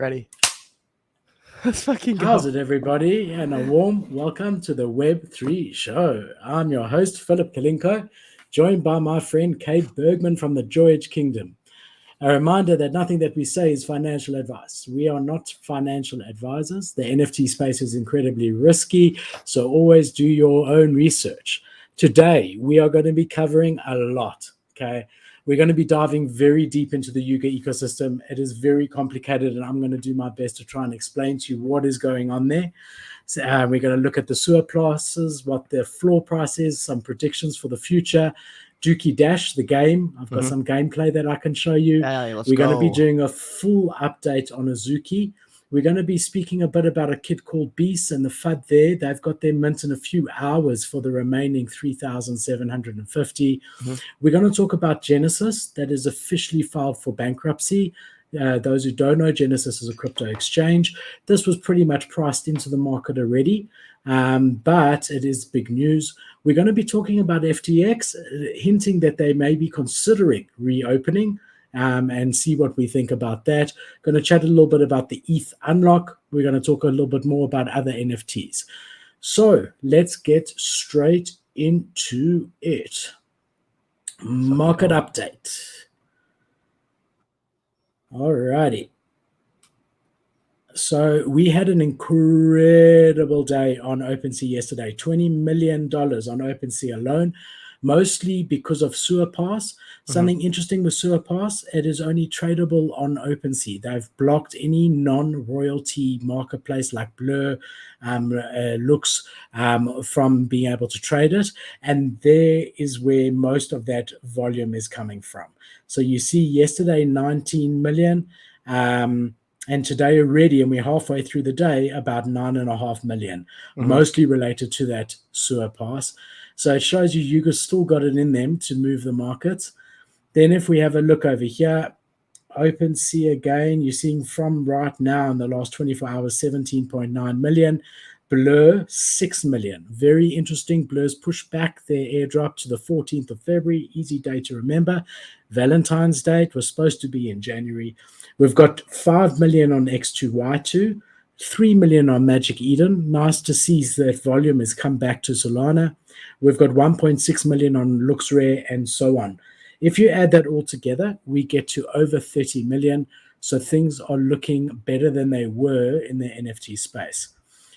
Ready. Let's fucking go. How's it, everybody? And a warm welcome to the Web3 show. I'm your host, Philip Kalinko, joined by my friend Kate Bergman from the Joyage Kingdom. A reminder that nothing that we say is financial advice. We are not financial advisors. The NFT space is incredibly risky, so always do your own research. Today, we are going to be covering a lot, okay? We're going to be diving very deep into the Yuga ecosystem. It is very complicated, and I'm going to do my best to try and explain to you what is going on there. So, we're going to look at the sewer classes, what their floor price is, some predictions for the future. Dookey Dash, the game. I've got some gameplay that I can show you. We're going to be doing a full update on Azuki. We're going to be speaking a bit about a kid called Beast and the FUD there. They've got their mint in a few hours for the remaining 3,750. We're going to talk about Genesis that is officially filed for bankruptcy. Those who don't know, Genesis is a crypto exchange. This was pretty much priced into the market already, but it is big news. We're going to be talking about FTX, hinting that they may be considering reopening, and see what we think about that. Going to chat a little bit about the ETH unlock. We're going to talk a little bit more about other NFTs. So let's get straight into it. Market update. Alrighty. So we had an incredible day on OpenSea yesterday. $20 million on OpenSea alone, mostly because of Sewer Pass. Something interesting with Sewer Pass, it is only tradable on OpenSea. They've blocked any non-royalty marketplace like Blur, Looks, from being able to trade it. And there is where most of that volume is coming from. So you see yesterday, 19 million. And today already, and we're halfway through the day, about 9.5 million, mostly related to that Sewer Pass. So it shows you Yuga's still got it in them to move the markets. Then if we have a look over here, OpenSea again, you're seeing from right now in the last 24 hours, 17.9 million. Blur, 6 million. Very interesting. Blur's pushed back their airdrop to the 14th of February. Easy day to remember. Valentine's Day, it was supposed to be in January. We've got 5 million on X2Y2, 3 million on Magic Eden. Nice to see that volume has come back to Solana. We've got 1.6 million on LooksRare and so on. If you add that all together, we get to over 30 million. So things are looking better than they were in the NFT space.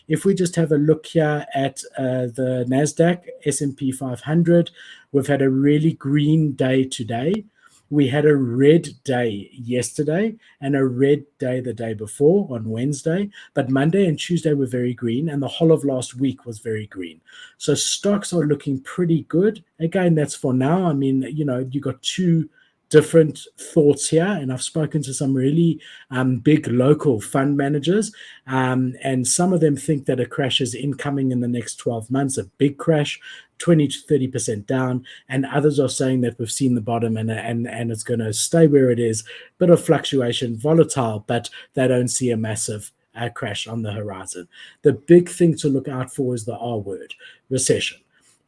If we just have a look here at the NASDAQ, S&P 500, we've had a really green day today. We had a red day yesterday and a red day the day before on Wednesday, but Monday and Tuesday were very green, and the whole of last week was very green. So stocks are looking pretty good. Again, that's for now. I mean, you know, you got two different thoughts here, and I've spoken to some really big local fund managers, and some of them think that a crash is incoming in the next 12 months, a big crash, 20 to 30% down, and others are saying that we've seen the bottom and it's going to stay where it is. Bit of fluctuation, volatile, but they don't see a massive crash on the horizon. The big thing to look out for is the R word, recession.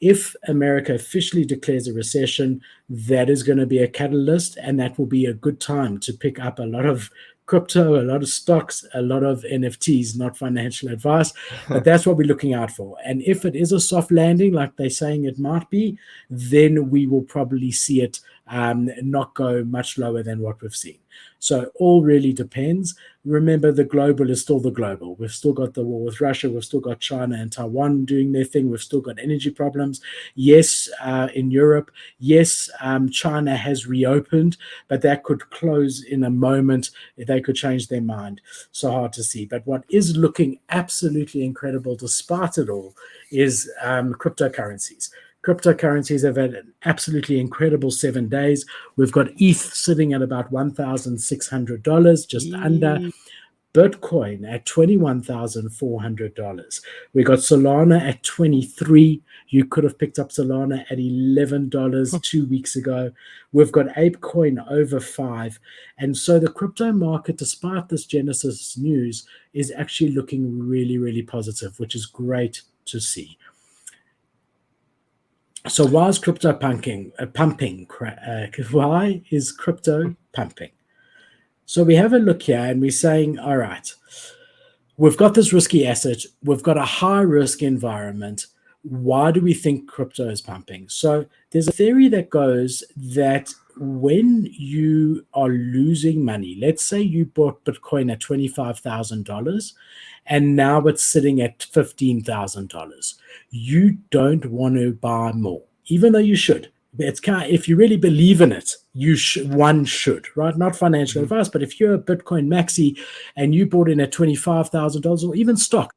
If America officially declares a recession, that is going to be a catalyst, and that will be a good time to pick up a lot of crypto, a lot of stocks, a lot of NFTs, not financial advice, but that's what we're looking out for. And if it is a soft landing, like they're saying it might be, then we will probably see it not go much lower than what we've seen. So all really depends. Remember, the global is still the global. We've still got the war with Russia. We've still got China and Taiwan doing their thing. We've still got energy problems. Yes, in Europe, yes, China has reopened, but that could close in a moment. They could change their mind. So hard to see. But what is looking absolutely incredible despite it all is cryptocurrencies. Cryptocurrencies have had an absolutely incredible 7 days. We've got ETH sitting at about $1,600, just under. Bitcoin at $21,400. We got Solana at 23. You could have picked up Solana at $11 2 weeks ago. We've got ApeCoin over 5. And so the crypto market, despite this Genesis news, is actually looking really, really positive, which is great to see. So why is crypto pumping? Why is crypto pumping? So we have a look here and we're saying, all right, we've got this risky asset, we've got a high risk environment. Why do we think crypto is pumping? So there's a theory that goes that when you are losing money, let's say you bought Bitcoin at $25,000 and now it's sitting at $15,000, you don't want to buy more, even though you should. It's kind of, if you really believe in it, one should, right? Not financial advice, but if you're a Bitcoin maxi and you bought in at $25,000 or even stocks,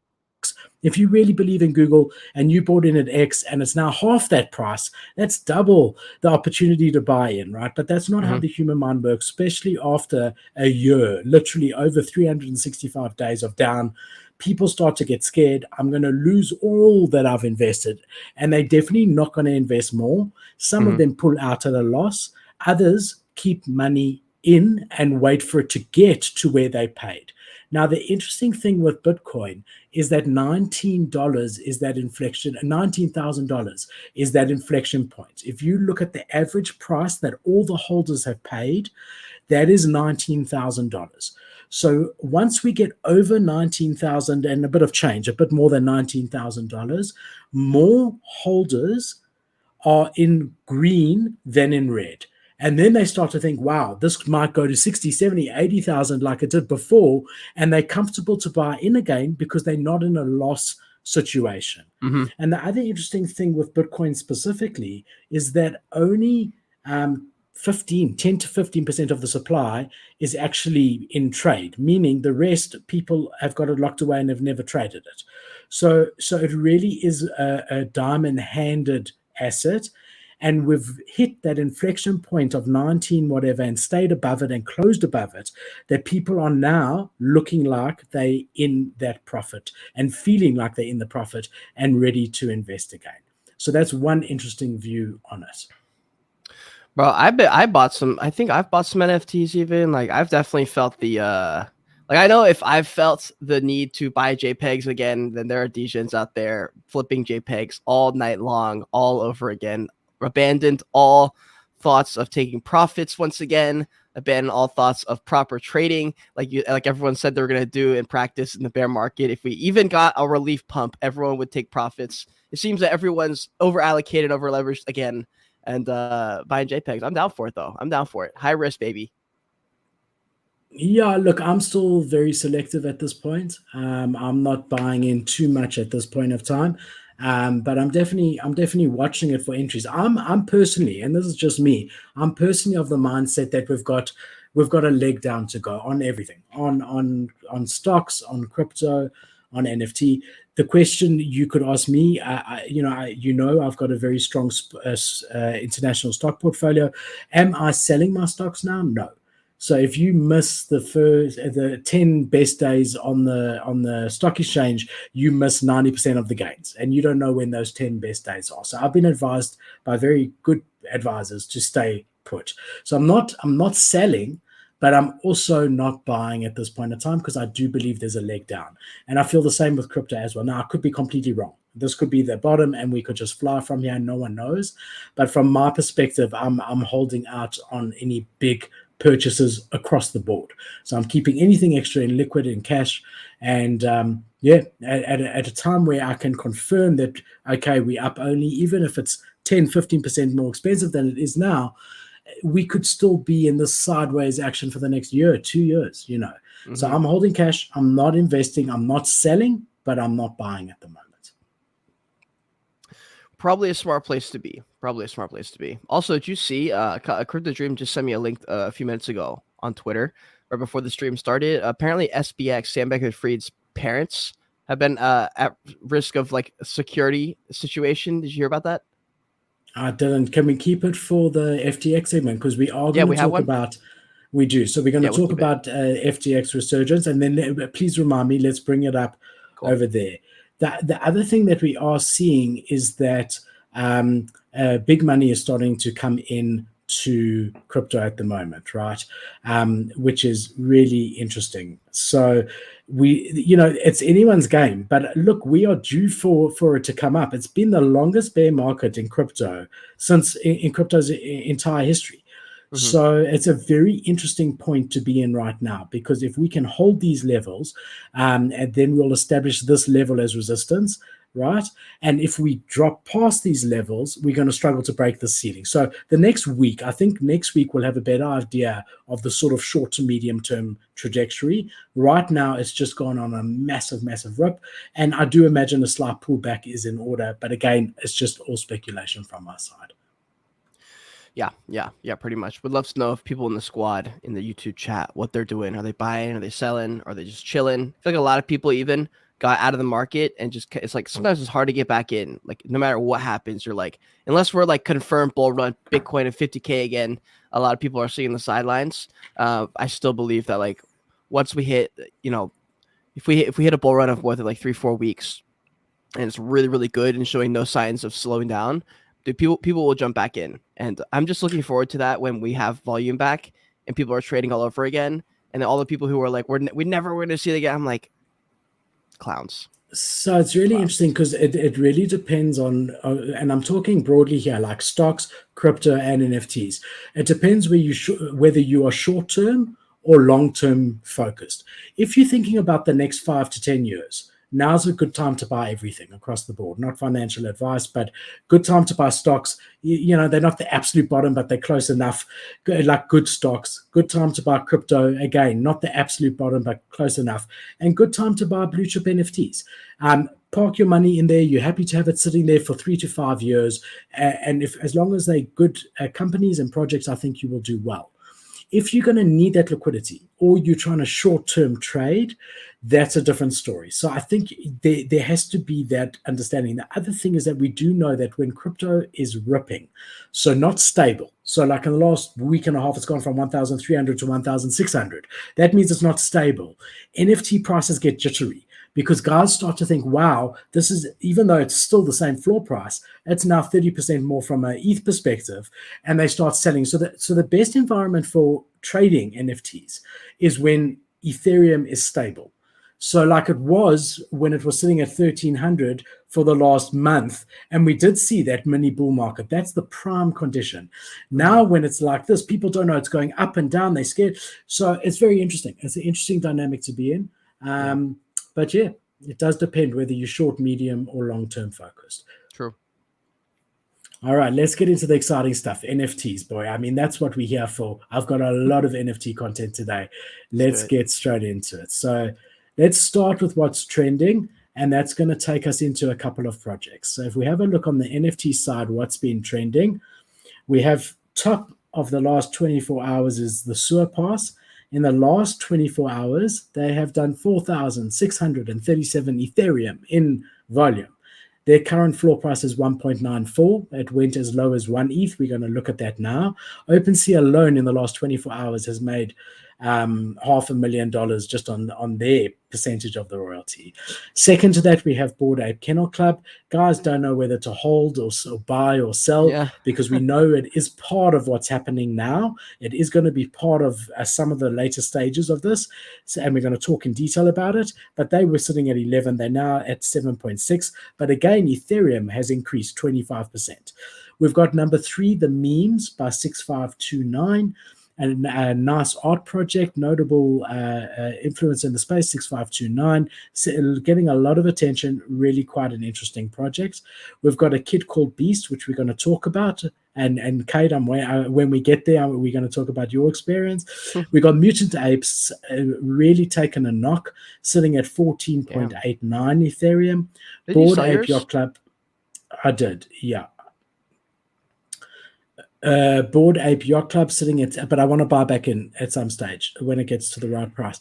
if you really believe in Google and you bought in at X and it's now half that price, that's double the opportunity to buy in, right? But that's not how the human mind works, especially after a year, literally over 365 days of down. People start to get scared. I'm going to lose all that I've invested. And they're definitely not going to invest more. Some of them pull out at a loss. Others keep money in and wait for it to get to where they paid. Now, the interesting thing with Bitcoin is that $19 is that inflection, $19,000 is that inflection point. If you look at the average price that all the holders have paid, that is $19,000. So once we get over 19,000 and a bit of change, a bit more than $19,000, more holders are in green than in red. And then they start to think, wow, this might go to 60, 70, 80,000 like it did before. And they're comfortable to buy in again because they're not in a loss situation. And the other interesting thing with Bitcoin specifically is that only 10 to 15% of the supply is actually in trade, meaning the rest people have got it locked away and have never traded it. So it really is a diamond-handed asset. And we've hit that inflection point of 19 whatever and stayed above it and closed above it, that people are now looking like they in that profit and feeling like they're in the profit and ready to invest again. So that's one interesting view on it. Bro, I bought some. I think I've bought some NFTs even. Like I've definitely felt the like I know if I've felt the need to buy JPEGs again, then there are DJs out there flipping JPEGs all night long, all over again. Abandoned all thoughts of taking profits once again. Abandoned all thoughts of proper trading, like everyone said they were gonna do in practice in the bear market. If we even got a relief pump, everyone would take profits. It seems that everyone's over allocated, over leveraged again. And buying JPEGs. I'm down for it, though. I'm down for it. High risk, baby. Yeah, look, I'm still very selective at this point. I'm not buying in too much at this point of time. But I'm definitely watching it for entries. I'm personally, and this is just me, I'm personally of the mindset that we've got a leg down to go on everything, on stocks, on crypto, on NFT. The question you could ask me, I've got a very strong international stock portfolio. Am I selling my stocks now? No. So if you miss the 10 best days on the stock exchange, you miss 90% of the gains, and you don't know when those 10 best days are. So I've been advised by very good advisors to stay put. So I'm not selling, but I'm also not buying at this point in time because I do believe there's a leg down. And I feel the same with crypto as well. Now, I could be completely wrong. This could be the bottom and we could just fly from here and no one knows. But from my perspective, I'm holding out on any big purchases across the board. So I'm keeping anything extra in liquid and cash. And at a time where I can confirm that, okay, we're up only, even if it's 10, 15% more expensive than it is now, we could still be in this sideways action for the next year, 2 years, So I'm holding cash. I'm not investing. I'm not selling, but I'm not buying at the moment. Probably a smart place to be. Also, did you see Crypto Dream just sent me a link a few minutes ago on Twitter right before the stream started? Apparently SBX, Sam Bankman-Fried's parents have been at risk of like a security situation. Did you hear about that? I didn't. Can we keep it for the FTX segment? Because we are going to talk about. We do. So we're going to talk about FTX resurgence, and then please remind me. Let's bring it up over there. The other thing that we are seeing is that big money is starting to come in to crypto at the moment, right? Which is really interesting. So it's anyone's game, but look, we are due for it to come up. It's been the longest bear market in crypto since in crypto's entire history. Mm-hmm. So it's a very interesting point to be in right now, because if we can hold these levels, and then we'll establish this level as resistance, right? And if we drop past these levels, we're going to struggle to break the ceiling. So the next week, I think next week we'll have a better idea of the sort of short to medium term trajectory. Right now, it's just gone on a massive, massive rip. And I do imagine a slight pullback is in order. But again, it's just all speculation from my side. Yeah, pretty much. Would love to know if people in the squad in the YouTube chat, what they're doing. Are they buying? Are they selling? Are they just chilling? I feel like a lot of people even got out of the market and just, it's like sometimes it's hard to get back in. Like no matter what happens, you're like, unless we're like confirmed bull run Bitcoin at 50K again, a lot of people are seeing the sidelines. I still believe that like once we hit, if we hit a bull run of more than like 3-4 weeks and it's really, really good and showing no signs of slowing down, people will jump back in. And I'm just looking forward to that when we have volume back and people are trading all over again. And then all the people who are like, we never were going to see it again. I'm like, clowns. So it's really interesting because it really depends on, and I'm talking broadly here, like stocks, crypto, and NFTs. It depends whether you are short term or long term focused. If you're thinking about the next 5 to 10 years, now's a good time to buy everything across the board. Not financial advice, but good time to buy stocks. They're not the absolute bottom, but they're close enough, like good stocks. Good time to buy crypto. Again, not the absolute bottom, but close enough. And good time to buy blue chip NFTs. Park your money in there. You're happy to have it sitting there for 3 to 5 years. And as long as they're good companies and projects, I think you will do well. If you're going to need that liquidity or you're trying to short-term trade, that's a different story. So I think there has to be that understanding. The other thing is that we do know that when crypto is ripping, so not stable, so like in the last week and a half, it's gone from 1,300 to 1,600. That means it's not stable. NFT prices get jittery because guys start to think, wow, this is, even though it's still the same floor price, it's now 30% more from an ETH perspective, and they start selling. So the best environment for trading NFTs is when Ethereum is stable. So like it was when it was sitting at 1,300 for the last month, and we did see that mini bull market. That's the prime condition. Now when it's like this, people don't know, it's going up and down, they're scared. So it's very interesting. It's an interesting dynamic to be in. But yeah, it does depend whether you're short, medium, or long-term focused. True. All right, let's get into the exciting stuff. NFTs, boy. I mean, that's what we're here for. I've got a lot of NFT content today. Let's get straight into it. So let's start with what's trending, and that's going to take us into a couple of projects. So if we have a look on the NFT side, what's been trending, we have top of the last 24 hours is the sewer pass. In the last 24 hours, they have done 4,637 Ethereum in volume. Their current floor price is 1.94. It went as low as 1 ETH. We're going to look at that now. OpenSea alone in the last 24 hours has made $500,000 just on their percentage of the royalty. Second to that, we have Bored Ape Kennel Club. Guys don't know whether to hold or buy or sell because we know it is part of what's happening now. It is going to be part of some of the later stages of this, and we're going to talk in detail about it. But they were sitting at 11. They're now at 7.6. But again, Ethereum has increased 25%. We've got number 3, the memes by 6529. And a nice art project, notable influence in the space, 6529, getting a lot of attention, really quite an interesting project. We've got a kid called Beast, which we're going to talk about. And Kate, when we get there, we're going to talk about your experience. We got Mutant Apes really taking a knock, sitting at 14.89 Ethereum. Bored Ape Yacht Club, I did, yeah. Bored Ape Yacht Club sitting at, but I want to buy back in at some stage when it gets to the right price.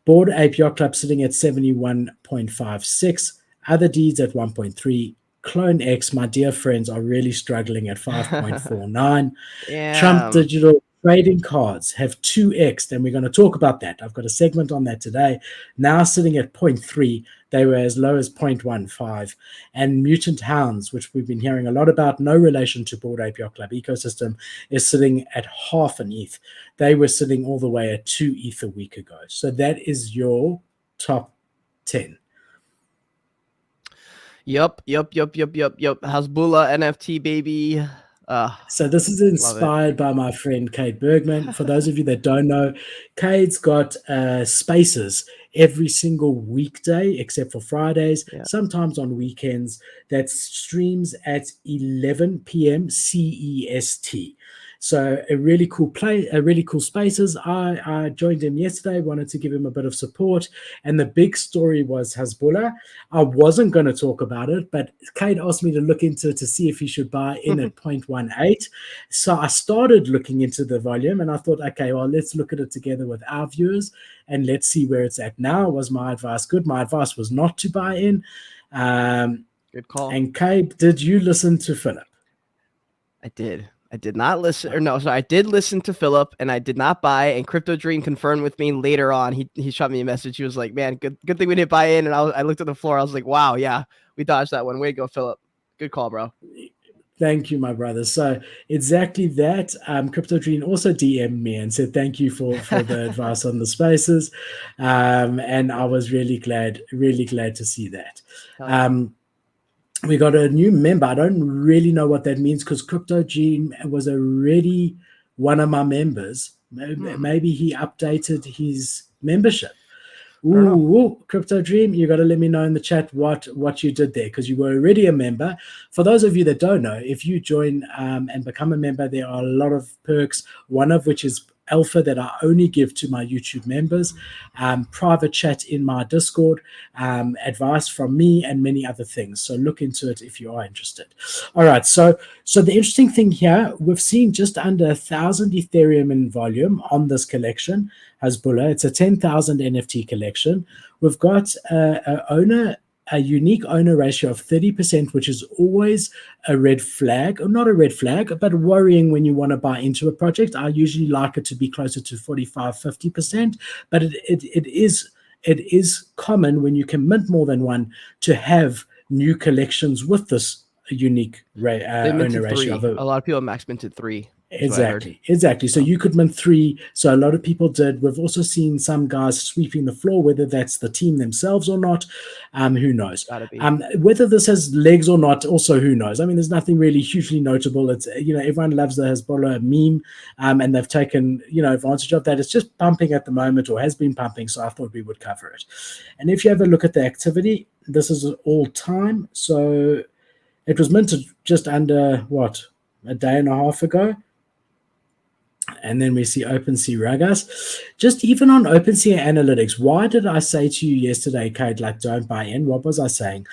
Bored Ape Yacht Club sitting at 71.56. Other deeds at 1.3. Clone X, my dear friends, are really struggling at 5.49. Trump Digital trading cards have 2x, and we're going to talk about that. I've got a segment on that today. Now sitting at 0.3. They were as low as 0.15. And Mutant Hounds, which we've been hearing a lot about, no relation to Bored Ape Yacht Club ecosystem, is sitting at half an ETH. They were sitting all the way at 2 ETH a week ago. So that is your top 10. Yep. Hasbulla NFT, baby. So this is Love it. inspired by my friend Kate Bergman. For those of you that don't know, Kate's got spaces every single weekday except for Fridays, Yeah. sometimes on weekends, that streams at 11 p.m. CEST. So a really cool spaces. I joined him yesterday, wanted to give him a bit of support. And the big story was Hasbulla. I wasn't going to talk about it, but Kate asked me to look into it to see if he should buy in at 0.18. So I started looking into the volume and I thought, okay, well, let's look at it together with our viewers and let's see where it's at now. Was my advice good? My advice was not to buy in. Good call. And Kate, did you listen to Philip? I did. I did not listen, or no, sorry, I did listen to Philip, and I did not buy. And Crypto Dream confirmed with me later on. He shot me a message. He was like, "Man, good thing we didn't buy in." And I looked at the floor. I was like, "Wow, yeah, we dodged that one. Way to go, Philip. Good call, bro." Thank you, my brother. So exactly that. Crypto Dream also DM'd me and said thank you for the advice on the spaces, and I was really glad to see that. Yeah. We got a new member. I don't really know what that means because Crypto Dream was already one of my members. Maybe he updated his membership. Ooh, Crypto Dream, you got to let me know in the chat what you did there because you were already a member. For those of you that don't know, if you join and become a member, there are a lot of perks, one of which is alpha that I only give to my YouTube members, private chat in my Discord, advice from me, and many other things. So look into it if you are interested. All right, so the interesting thing here, we've seen just under 1,000 Ethereum in volume on this collection, Hasbulla. It's a 10,000 NFT collection. We've got a unique owner ratio of 30%, which is always a red flag, or not a red flag, but worrying when you want to buy into a project. I usually like it to be closer to 45, 50%, but it is common when you can mint more than one to have new collections with this unique owner ratio. A lot of people max minted 3. Exactly. So you could mint 3. So a lot of people did. We've also seen some guys sweeping the floor, whether that's the team themselves or not. Who knows? Gotta be. Whether this has legs or not, also who knows? I mean, there's nothing really hugely notable. It's everyone loves the Hasbulla meme, and they've taken advantage of that. It's just pumping at the moment, or has been pumping. So I thought we would cover it. And if you have a look at the activity, this is all time. So it was minted just under a day and a half ago. And then we see OpenSea Ragas. Just even on OpenSea Analytics, why did I say to you yesterday, Kate, like don't buy in? What was I saying?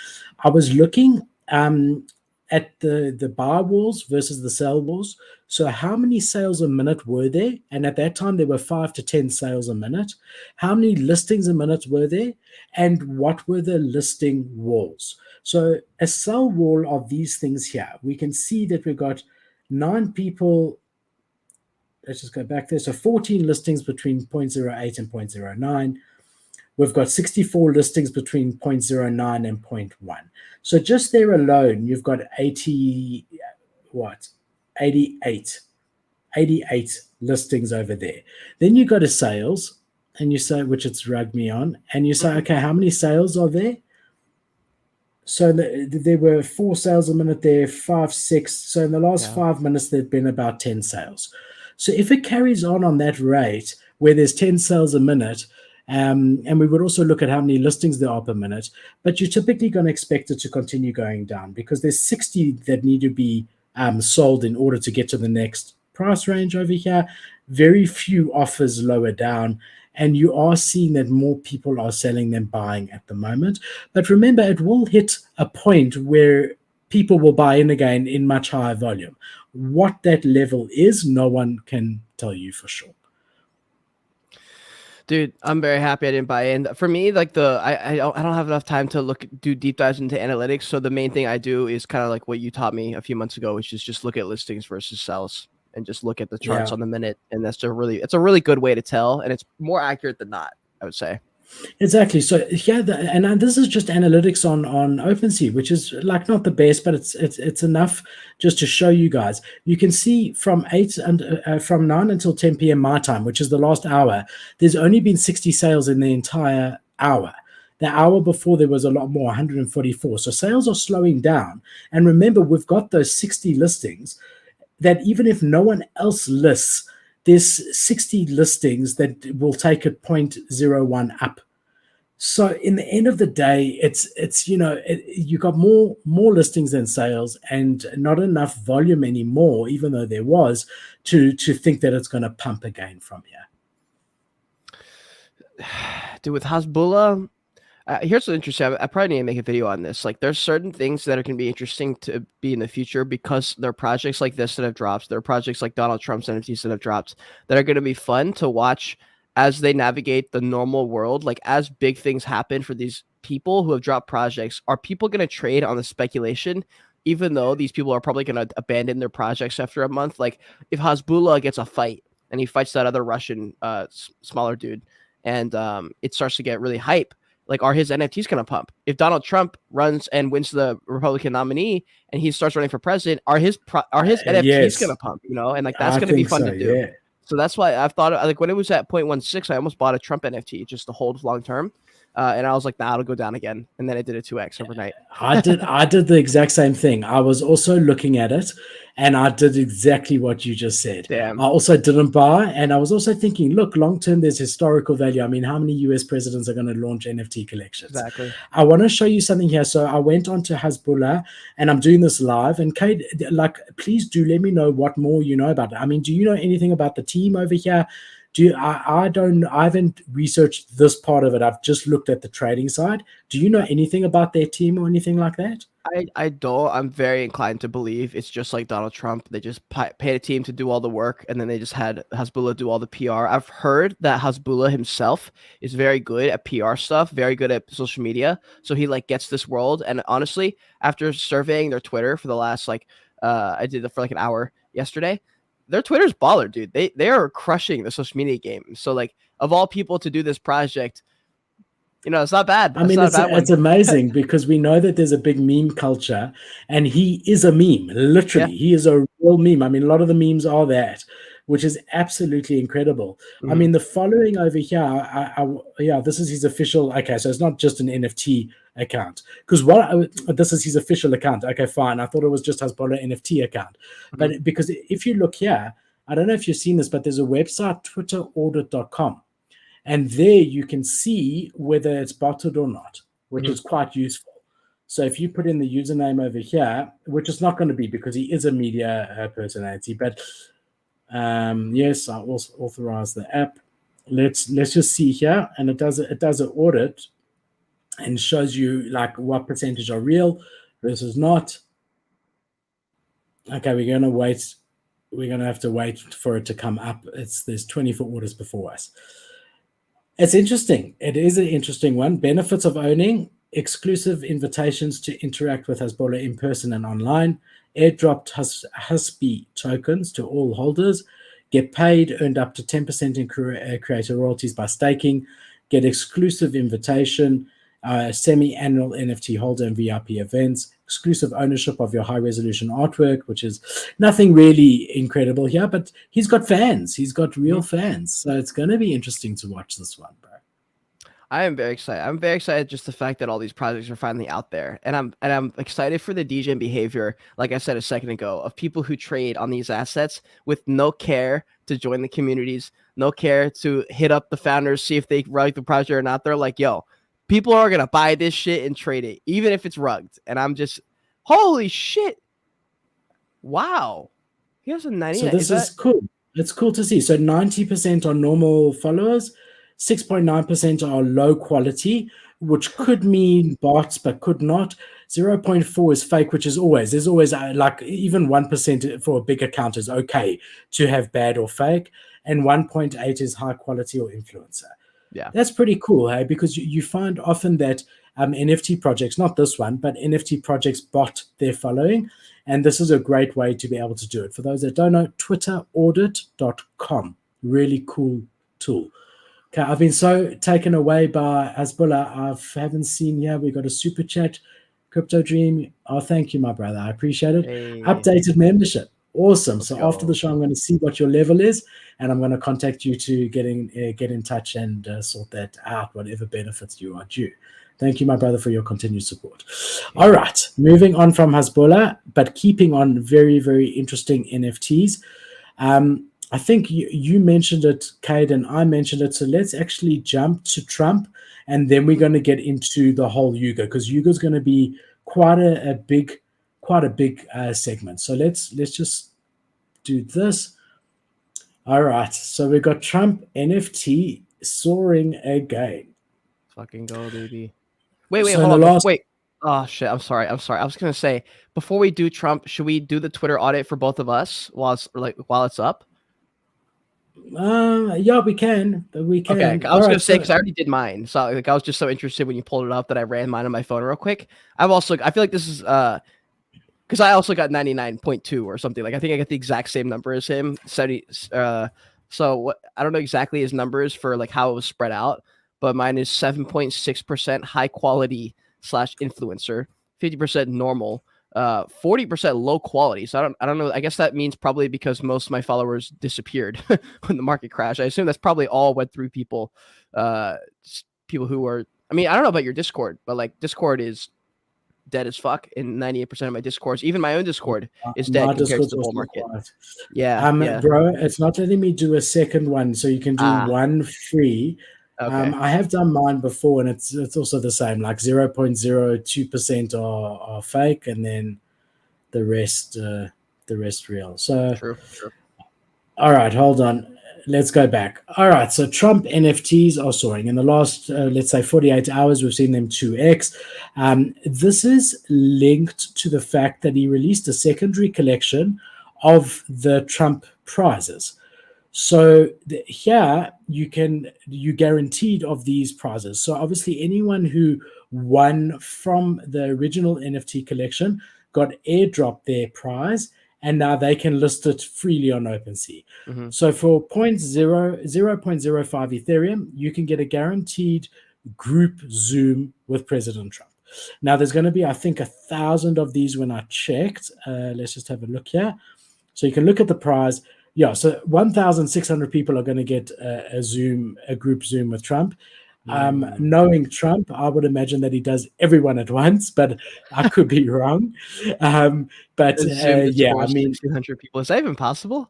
I was looking at the buy walls versus the sell walls. So how many sales a minute were there? And at that time, there were 5 to 10 sales a minute. How many listings a minute were there? And what were the listing walls? So a sell wall of these things here, we can see that we've got 9 people. Let's just go back there. So 14 listings between 0.08 and 0.09. We've got 64 listings between 0.09 and 0.1. So just there alone, you've got 88 listings over there. Then you go to sales, and you say, which it's rugged me on, and you say, okay, how many sales are there? So there were 4 sales a minute there, 5, 6. So in the last 5 minutes, there'd been about 10 sales. So if it carries on that rate, where there's 10 sales a minute, and we would also look at how many listings there are per minute, but you're typically going to expect it to continue going down because there's 60 that need to be sold in order to get to the next price range over here. Very few offers lower down, and you are seeing that more people are selling than buying at the moment. But remember, it will hit a point where people will buy in again in much higher volume. What that level is, no one can tell you for sure. Dude, I'm very happy I didn't buy in. For me, like I don't have enough time to do deep dives into analytics. So the main thing I do is kind of like what you taught me a few months ago, which is just look at listings versus sales and just look at the charts on the minute. And it's a really good way to tell, and it's more accurate than not, I would say. Exactly. So yeah, and this is just analytics on OpenSea, which is like not the best, but it's enough just to show you guys. You can see from 9 until 10 p.m. my time, which is the last hour. There's only been 60 sales in the entire hour. The hour before there was a lot more, 144. So sales are slowing down. And remember, we've got those 60 listings. that even if no one else lists, there's 60 listings that will take it 0.01 up. So in the end of the day, it's you got more listings than sales, and not enough volume anymore, even though there was, to think that it's going to pump again from here. Dude, with Hasbulla, here's what's interesting. I probably need to make a video on this. Like, there's certain things that are going to be interesting to be in the future because there are projects like this that have dropped. There are projects like Donald Trump's NFTs that have dropped that are going to be fun to watch as they navigate the normal world. Like, as big things happen for these people who have dropped projects, are people going to trade on the speculation, even though these people are probably going to abandon their projects after a month? Like, if Hasbulla gets a fight and he fights that other Russian smaller dude, and it starts to get really hype, like, are his NFTs going to pump? If Donald Trump runs and wins the Republican nominee and he starts running for president, are his NFTs going to pump? And like, that's going to be fun to do. Yeah. So that's why I've thought, like, when it was at 0.16, I almost bought a Trump NFT just to hold long term. And I was like, nah, it'll go down again. And then it did a 2x overnight. I did the exact same thing. I was also looking at it, and I did exactly what you just said. Damn. I also didn't buy, and I was also thinking, look, long term, there's historical value. I mean, how many US presidents are going to launch NFT collections? Exactly. I want to show you something here. So I went on to Hasbulla, and I'm doing this live. And Kate, like, please do let me know what more you know about it. I mean, do you know anything about the team over here? I haven't researched this part of it. I've just looked at the trading side. Do you know anything about their team or anything like that? I don't. I'm very inclined to believe it's just like Donald Trump. They just paid a team to do all the work, and then they just had Hasbulla do all the PR. I've heard that Hasbulla himself is very good at PR stuff, very good at social media. So he like gets this world. And honestly, after surveying their Twitter for the last I did it for like an hour yesterday, their Twitter's baller, dude. They are crushing the social media game. So like, of all people to do this project, it's not bad. I mean, it's amazing because we know that there's a big meme culture, and he is a meme. Literally, He is a real meme. I mean, a lot of the memes are that, which is absolutely incredible. I mean, the following over here, this is his official. Okay, so it's not just an NFT account, because this is his official account. Okay, fine. I thought it was just Hasbulla NFT account, but because if you look here, I don't know if you've seen this, but there's a website, twitteraudit.com. And there you can see whether it's botted or not, which is quite useful. So if you put in the username over here, which is not going to be because he is a media personality, but yes, I also authorize the app. Let's just see here, and it does an audit and shows you like what percentage are real versus not. Okay, we're going to wait. We're going to have to wait for it to come up. There's 24 orders before us. It's interesting. It is an interesting one. Benefits of owning: exclusive invitations to interact with Hasbulla in person and online, airdropped Hasbi tokens to all holders, get paid, earned up to 10% in creator royalties by staking, get exclusive invitation, semi-annual NFT holder and VIP events, exclusive ownership of your high-resolution artwork, which is nothing really incredible here, but he's got fans. He's got real fans. So it's going to be interesting to watch this one, bro. I am very excited. I'm very excited just the fact that all these projects are finally out there. And I'm excited for the DJ behavior, like I said a second ago, of people who trade on these assets with no care to join the communities, no care to hit up the founders, see if they like the project or not. They're like, yo, people are going to buy this shit and trade it, even if it's rugged. And I'm just, holy shit. Wow. He has a 99. So this is cool. It's cool to see. So 90% are normal followers, 6.9% are low quality, which could mean bots, but could not. 0.4 is fake, which is there's always like even 1% for a big account is okay to have bad or fake. And 1.8 is high quality or influencer. Yeah, that's pretty cool, hey? Because you find often that NFT projects, not this one, but NFT projects bot their following, and this is a great way to be able to do it. For those that don't know, twitteraudit.com, really cool tool. Okay, I've been so taken away by Hasbulla. I haven't seen here. We got a super chat, Crypto Dream. Oh, thank you, my brother. I appreciate it. Hey. Updated membership. Awesome. Let's go. After the show, I'm going to see what your level is, and I'm going to contact you to get in touch and sort that out, whatever benefits you are due. Thank you, my brother, for your continued support. All right, moving on from Hasbulla, but keeping on very, very interesting NFTs. I think you mentioned it, Cade, and I mentioned it. So let's actually jump to Trump, and then we're going to get into the whole Yuga, because Yuga is going to be quite a big segment. So let's just do this. All right, so we got Trump NFT soaring again. Fucking go, baby. Wait, So hold on. last... Wait. Oh shit! I'm sorry. I was gonna say, before we do Trump, should we do the Twitter audit for both of us while it's up? Yeah, we can. Okay, I was gonna say, because I already did mine, so like I was just so interested when you pulled it up that I ran mine on my phone real quick. I feel like this is because I also got 99.2 or something. Like I think I got the exact same number as him. 70. So what? I don't know exactly his numbers for like how it was spread out, but mine is 7.6% high quality / influencer, 50% normal, 40% low quality. So I don't know. I guess that means probably because most of my followers disappeared when the market crashed. I assume that's probably all Web3 people, people who are. I mean, I don't know about your Discord, but like Discord is dead as fuck in 98% of my Discords. Even my own Discord is dead compared to the bull market. Quiet. Yeah. Bro, it's not letting me do a second one, so you can do one free. Okay. I have done mine before, and it's also the same. Like 0.02% are fake, and then the rest real. So True. All right, hold on. Let's go back. All right, so Trump NFTs are soaring. In the last, let's say, 48 hours, we've seen them 2x. This is linked to the fact that he released a secondary collection of the Trump prizes. So here you guaranteed of these prizes. So obviously anyone who won from the original NFT collection got airdropped their prize, and now they can list it freely on OpenSea. Mm-hmm. So for 0.05 Ethereum, you can get a guaranteed group Zoom with President Trump. Now there's going to be, I think, 1,000 of these when I checked. Let's just have a look here. So you can look at the prize. Yeah, so 1,600 people are going to get a group Zoom with Trump. Knowing Trump, I would imagine that he does everyone at once, but I could be wrong. Yeah, I mean, 1,600 people. Is that even possible?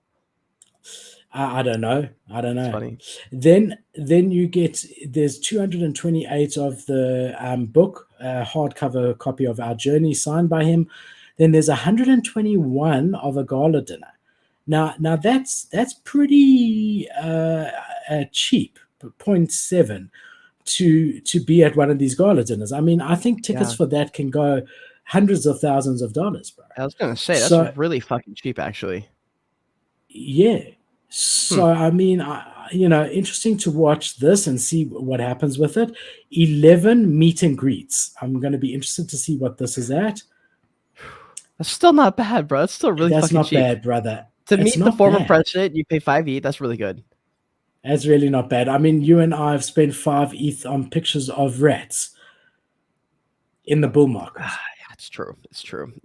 I don't know. That's funny. Then you get, there's 228 of the book, hardcover copy of Our Journey signed by him. Then there's 121 of a gala dinner. Now that's pretty cheap, 0.7 to be at one of these gala dinners. I mean, I think tickets for that can go hundreds of thousands of dollars, bro. I was gonna say that's really fucking cheap, actually. Yeah. So I mean, interesting to watch this and see what happens with it. 11 meet and greets. I'm going to be interested to see what this is at. That's still not bad, bro. That's still really fucking cheap. That's not bad, brother. To meet the former president, you pay 5 ETH. That's really good. That's really not bad. I mean, you and I have spent 5 ETH on pictures of rats in the bull market. Yeah, it's true.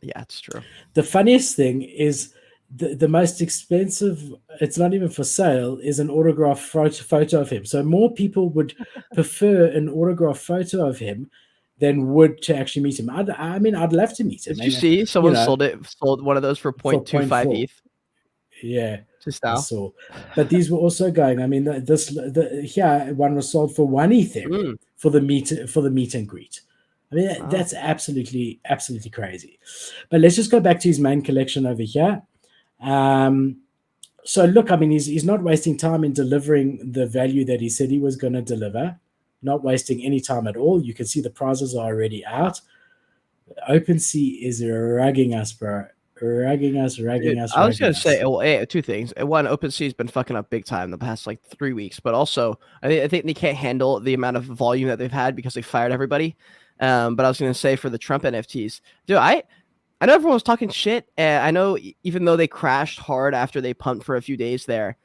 Yeah, it's true. The funniest thing is the most expensive, it's not even for sale, is an autograph photo of him. So more people would prefer an autograph photo of him than would to actually meet him. I mean, I'd love to meet him. Did you see someone sold one of those for 0.25 ETH? Yeah, just now. I saw. But these were also going. I mean, here one was sold for 1 Ethereum for the meet and greet. I mean, that's absolutely crazy. But let's just go back to his main collection over here. So look, I mean, he's not wasting time in delivering the value that he said he was going to deliver. Not wasting any time at all. You can see the prizes are already out. OpenSea is rugging us, bro. Rugging us. I was going to say, two things. One, OpenSea has been fucking up big time the past 3 weeks, but also I think they can't handle the amount of volume that they've had because they fired everybody. But I was going to say for the Trump NFTs, dude, I know everyone was talking shit, and I know even though they crashed hard after they pumped for a few days there,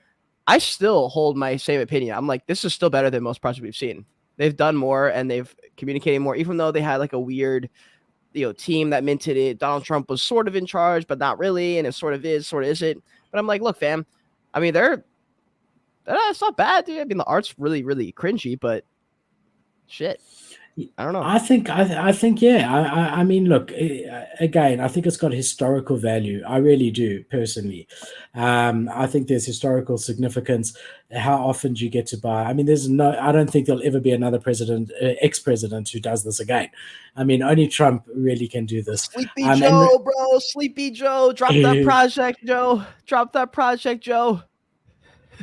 I still hold my same opinion. I'm like, this is still better than most projects we've seen. They've done more and they've communicated more, even though they had a weird, team that minted it. Donald Trump was sort of in charge, but not really, and it sort of is, sort of isn't. But I'm like, look, fam, I mean, it's not bad, dude. I mean, the art's really, really cringy, but shit. I don't know. I think, yeah. I mean, look, again, I think it's got historical value. I really do, personally. I think there's historical significance. How often do you get to buy? I mean, I don't think there'll ever be another ex-president who does this again. I mean, only Trump really can do this. Sleepy And Joe, bro. Sleepy Joe. Drop that project, Joe. Drop that project, Joe.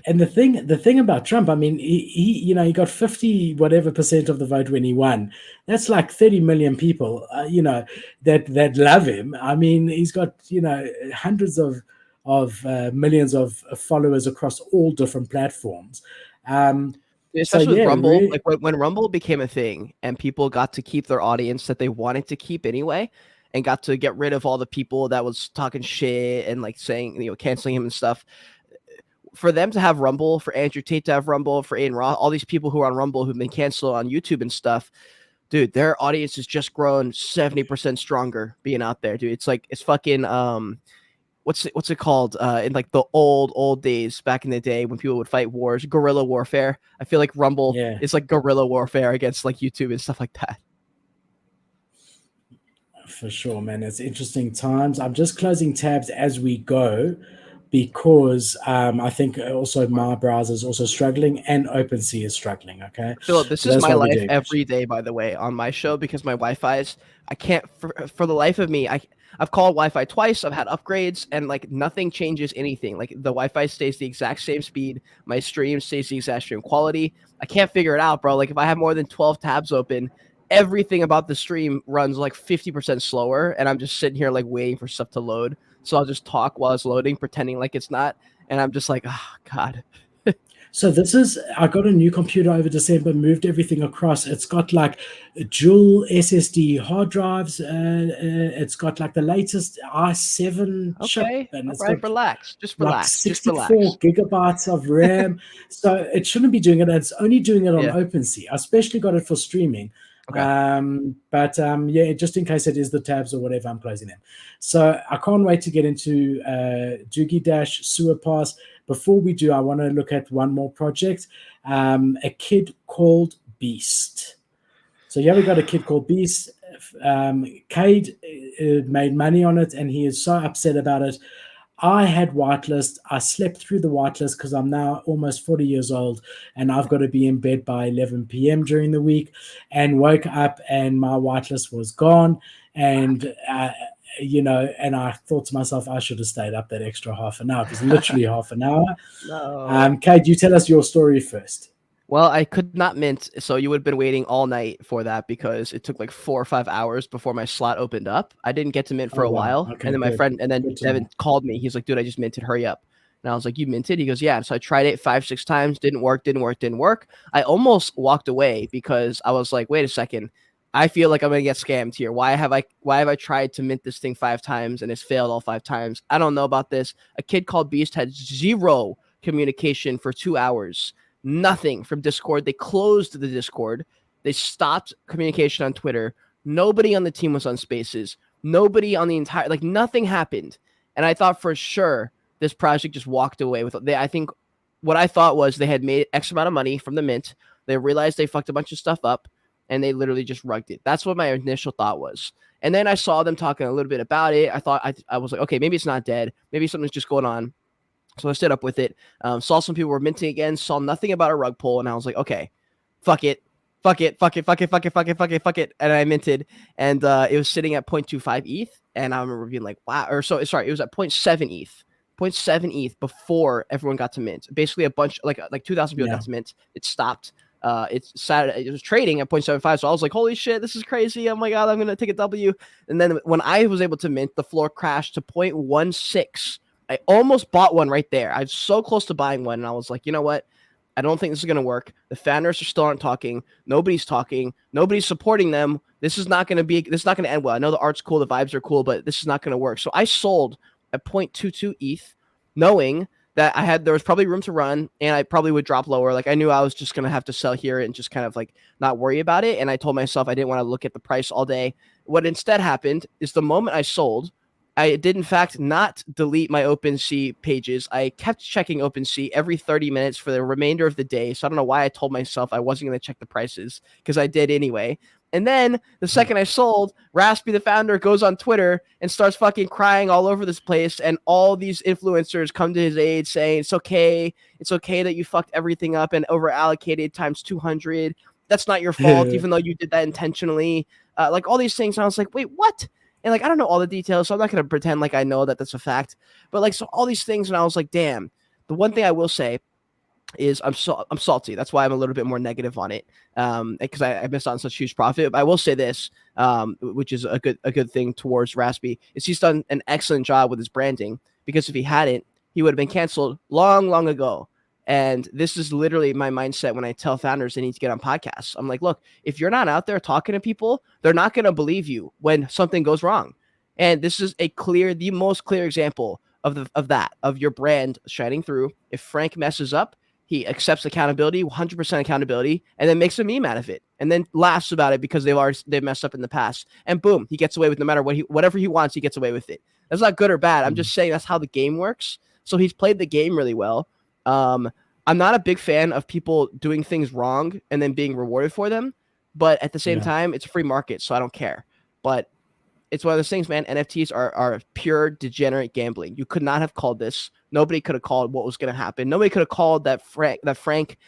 And the thing about Trump, I mean, he got 50 whatever percent of the vote when he won. That's like 30 million people, that love him. I mean, he's got hundreds of millions of followers across all different platforms. So Especially with yeah, Rumble, really, like when Rumble became a thing and people got to keep their audience that they wanted to keep anyway, and got to get rid of all the people that was talking shit and like saying, canceling him and stuff. For them to have Rumble, for Andrew Tate to have Rumble, for Aiden Roth, all these people who are on Rumble who've been canceled on YouTube and stuff, dude, their audience has just grown 70% stronger being out there, dude. It's fucking what's it called? In like the old days back in the day when people would fight wars, guerrilla warfare. I feel like Rumble yeah. is like guerrilla warfare against like YouTube and stuff like that. For sure, man. It's interesting times. I'm just closing tabs as we go because I think also my browser is also struggling and OpenSea is struggling. Okay. Philip, this So is that's my why we're life doing this. every day, by the way, on my show because my Wi-Fi is. I can't for the life of me. I've called Wi-Fi twice. I've had upgrades, and like nothing changes anything. Like the Wi-Fi stays the exact same speed. My stream stays the exact same quality. I can't figure it out, bro. Like if I have more than 12 tabs open, everything about the stream runs like 50% slower, and I'm just sitting here like waiting for stuff to load. So I'll just talk while it's loading, pretending like it's not, and I'm just like, oh God. So I got a new computer over December, moved everything across. It's got like dual SSD hard drives. It's got like the latest i7 chip, Okay, and all it's right, got relax. Just like relax. Just relax. 64 gigabytes of RAM. So it shouldn't be doing it. It's only doing it on Yeah. OpenSea. I especially got it for streaming. Okay. But yeah, just in case it is the tabs or whatever, I'm closing them. So I can't wait to get into Dookey Dash Sewer Pass. Before we do, I want to look at one more project, a kid called Beast. So yeah, we got a kid called Beast. Cade made money on it, and he is so upset about it. I had whitelist. I slept through the whitelist because I'm now almost 40 years old and I've got to be in bed by 11 p.m. during the week, and woke up and my whitelist was gone. And, and I thought to myself, I should have stayed up that extra half an hour. It was literally half an hour. No. Kate, you tell us your story first. Well, I could not mint, so you would have been waiting all night for that because it took like 4 or 5 hours before my slot opened up. I didn't get to mint for Oh, a wow. while, Okay, and then my good. friend, and then Good to Devin know. called me. He's like, "Dude, I just minted. Hurry up!" And I was like, "You minted?" He goes, "Yeah." So I tried it 5, 6 times. Didn't work. Didn't work. Didn't work. I almost walked away because I was like, "Wait a second. I feel like I'm gonna get scammed here. Why have I tried to mint this thing 5 times and it's failed all 5 times? I don't know about this." A kid called Beast had zero communication for 2 hours. Nothing from Discord. They closed the Discord. They stopped communication on Twitter. Nobody on the team was on Spaces. Nobody on the entire, like nothing happened. And I thought for sure this project just walked away with. I think what I thought was they had made X amount of money from the mint. They realized they fucked a bunch of stuff up, and they literally just rugged it. That's what my initial thought was. And then I saw them talking a little bit about it. I thought I was like, okay, maybe it's not dead. Maybe something's just going on. So I stood up with it. Saw some people were minting again. Saw nothing about a rug pull, and I was like, okay, fuck it, fuck it, fuck it, fuck it, fuck it, fuck it, fuck it, fuck it. And I minted, and it was sitting at 0.25 ETH. And I remember being like, wow. Or sorry, it was at 0.7 ETH. 0.7 ETH before everyone got to mint. Basically, a bunch like 2,000 people got to mint. It stopped. It was trading at 0.75. So I was like, holy shit, this is crazy. Oh my God, I'm gonna take a W. And then when I was able to mint, the floor crashed to 0.16. I almost bought one right there. I was so close to buying one, and I was like, you know what? I don't think this is going to work. The founders still aren't talking. Nobody's talking. Nobody's supporting them. This is not going to end well. I know the art's cool. The vibes are cool, but this is not going to work. So I sold at 0.22 ETH, knowing that there was probably room to run, and I probably would drop lower. Like I knew I was just going to have to sell here and just kind of like not worry about it. And I told myself I didn't want to look at the price all day. What instead happened is the moment I sold, I did, in fact, not delete my OpenSea pages. I kept checking OpenSea every 30 minutes for the remainder of the day. So I don't know why I told myself I wasn't going to check the prices, because I did anyway. And then the second I sold, Raspy, the founder, goes on Twitter and starts fucking crying all over this place. And all these influencers come to his aid saying, it's okay that you fucked everything up and over allocated times 200. That's not your fault, even though you did that intentionally. Like all these things. And I was like, wait, what? And like, I don't know all the details, so I'm not going to pretend like I know that that's a fact. But like, so all these things. And I was like, damn. The one thing I will say is I'm salty. That's why I'm a little bit more negative on it, because I missed on such huge profit. But I will say this, which is a good thing towards Raspy, is he's done an excellent job with his branding. Because if he hadn't, he would have been canceled long ago. And this is literally my mindset when I tell founders they need to get on podcasts. I'm like, look, if you're not out there talking to people, they're not going to believe you when something goes wrong. And this is the most clear example of your brand shining through. If Frank messes up, he accepts accountability, 100% accountability, and then makes a meme out of it, and then laughs about it because they've messed up in the past. And boom, he gets away with no matter whatever he wants, he gets away with it. That's not good or bad. I'm just saying that's how the game works. So he's played the game really well. I'm not a big fan of people doing things wrong and then being rewarded for them, but at the same time, it's a free market, so I don't care. But it's one of those things, man. NFTs are pure degenerate gambling. You could not have called this. Nobody could have called what was going to happen. Nobody could have called that Frank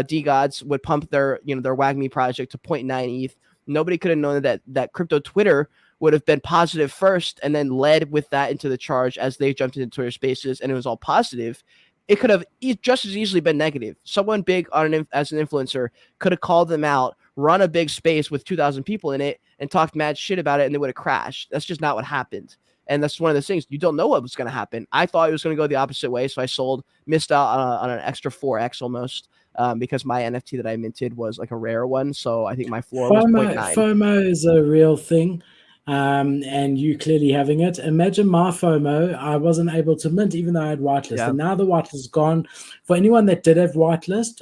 D Gods would pump their WAGMI project to 0.9 ETH. Nobody could have known that crypto Twitter would have been positive first and then led with that into the charge as they jumped into Twitter Spaces, and it was all positive. It could have just as easily been negative. Someone big as an influencer could have called them out, run a big space with 2,000 people in it, and talked mad shit about it, and they would have crashed. That's just not what happened. And that's one of those things. You don't know what was going to happen. I thought it was going to go the opposite way, so I sold, missed out on an extra 4x almost, because my NFT that I minted was like a rare one. So I think my floor was 0.9. FOMO is a real thing. And you clearly having it. Imagine my FOMO. I wasn't able to mint even though I had whitelist. And now the whitelist is gone. For anyone that did have whitelist,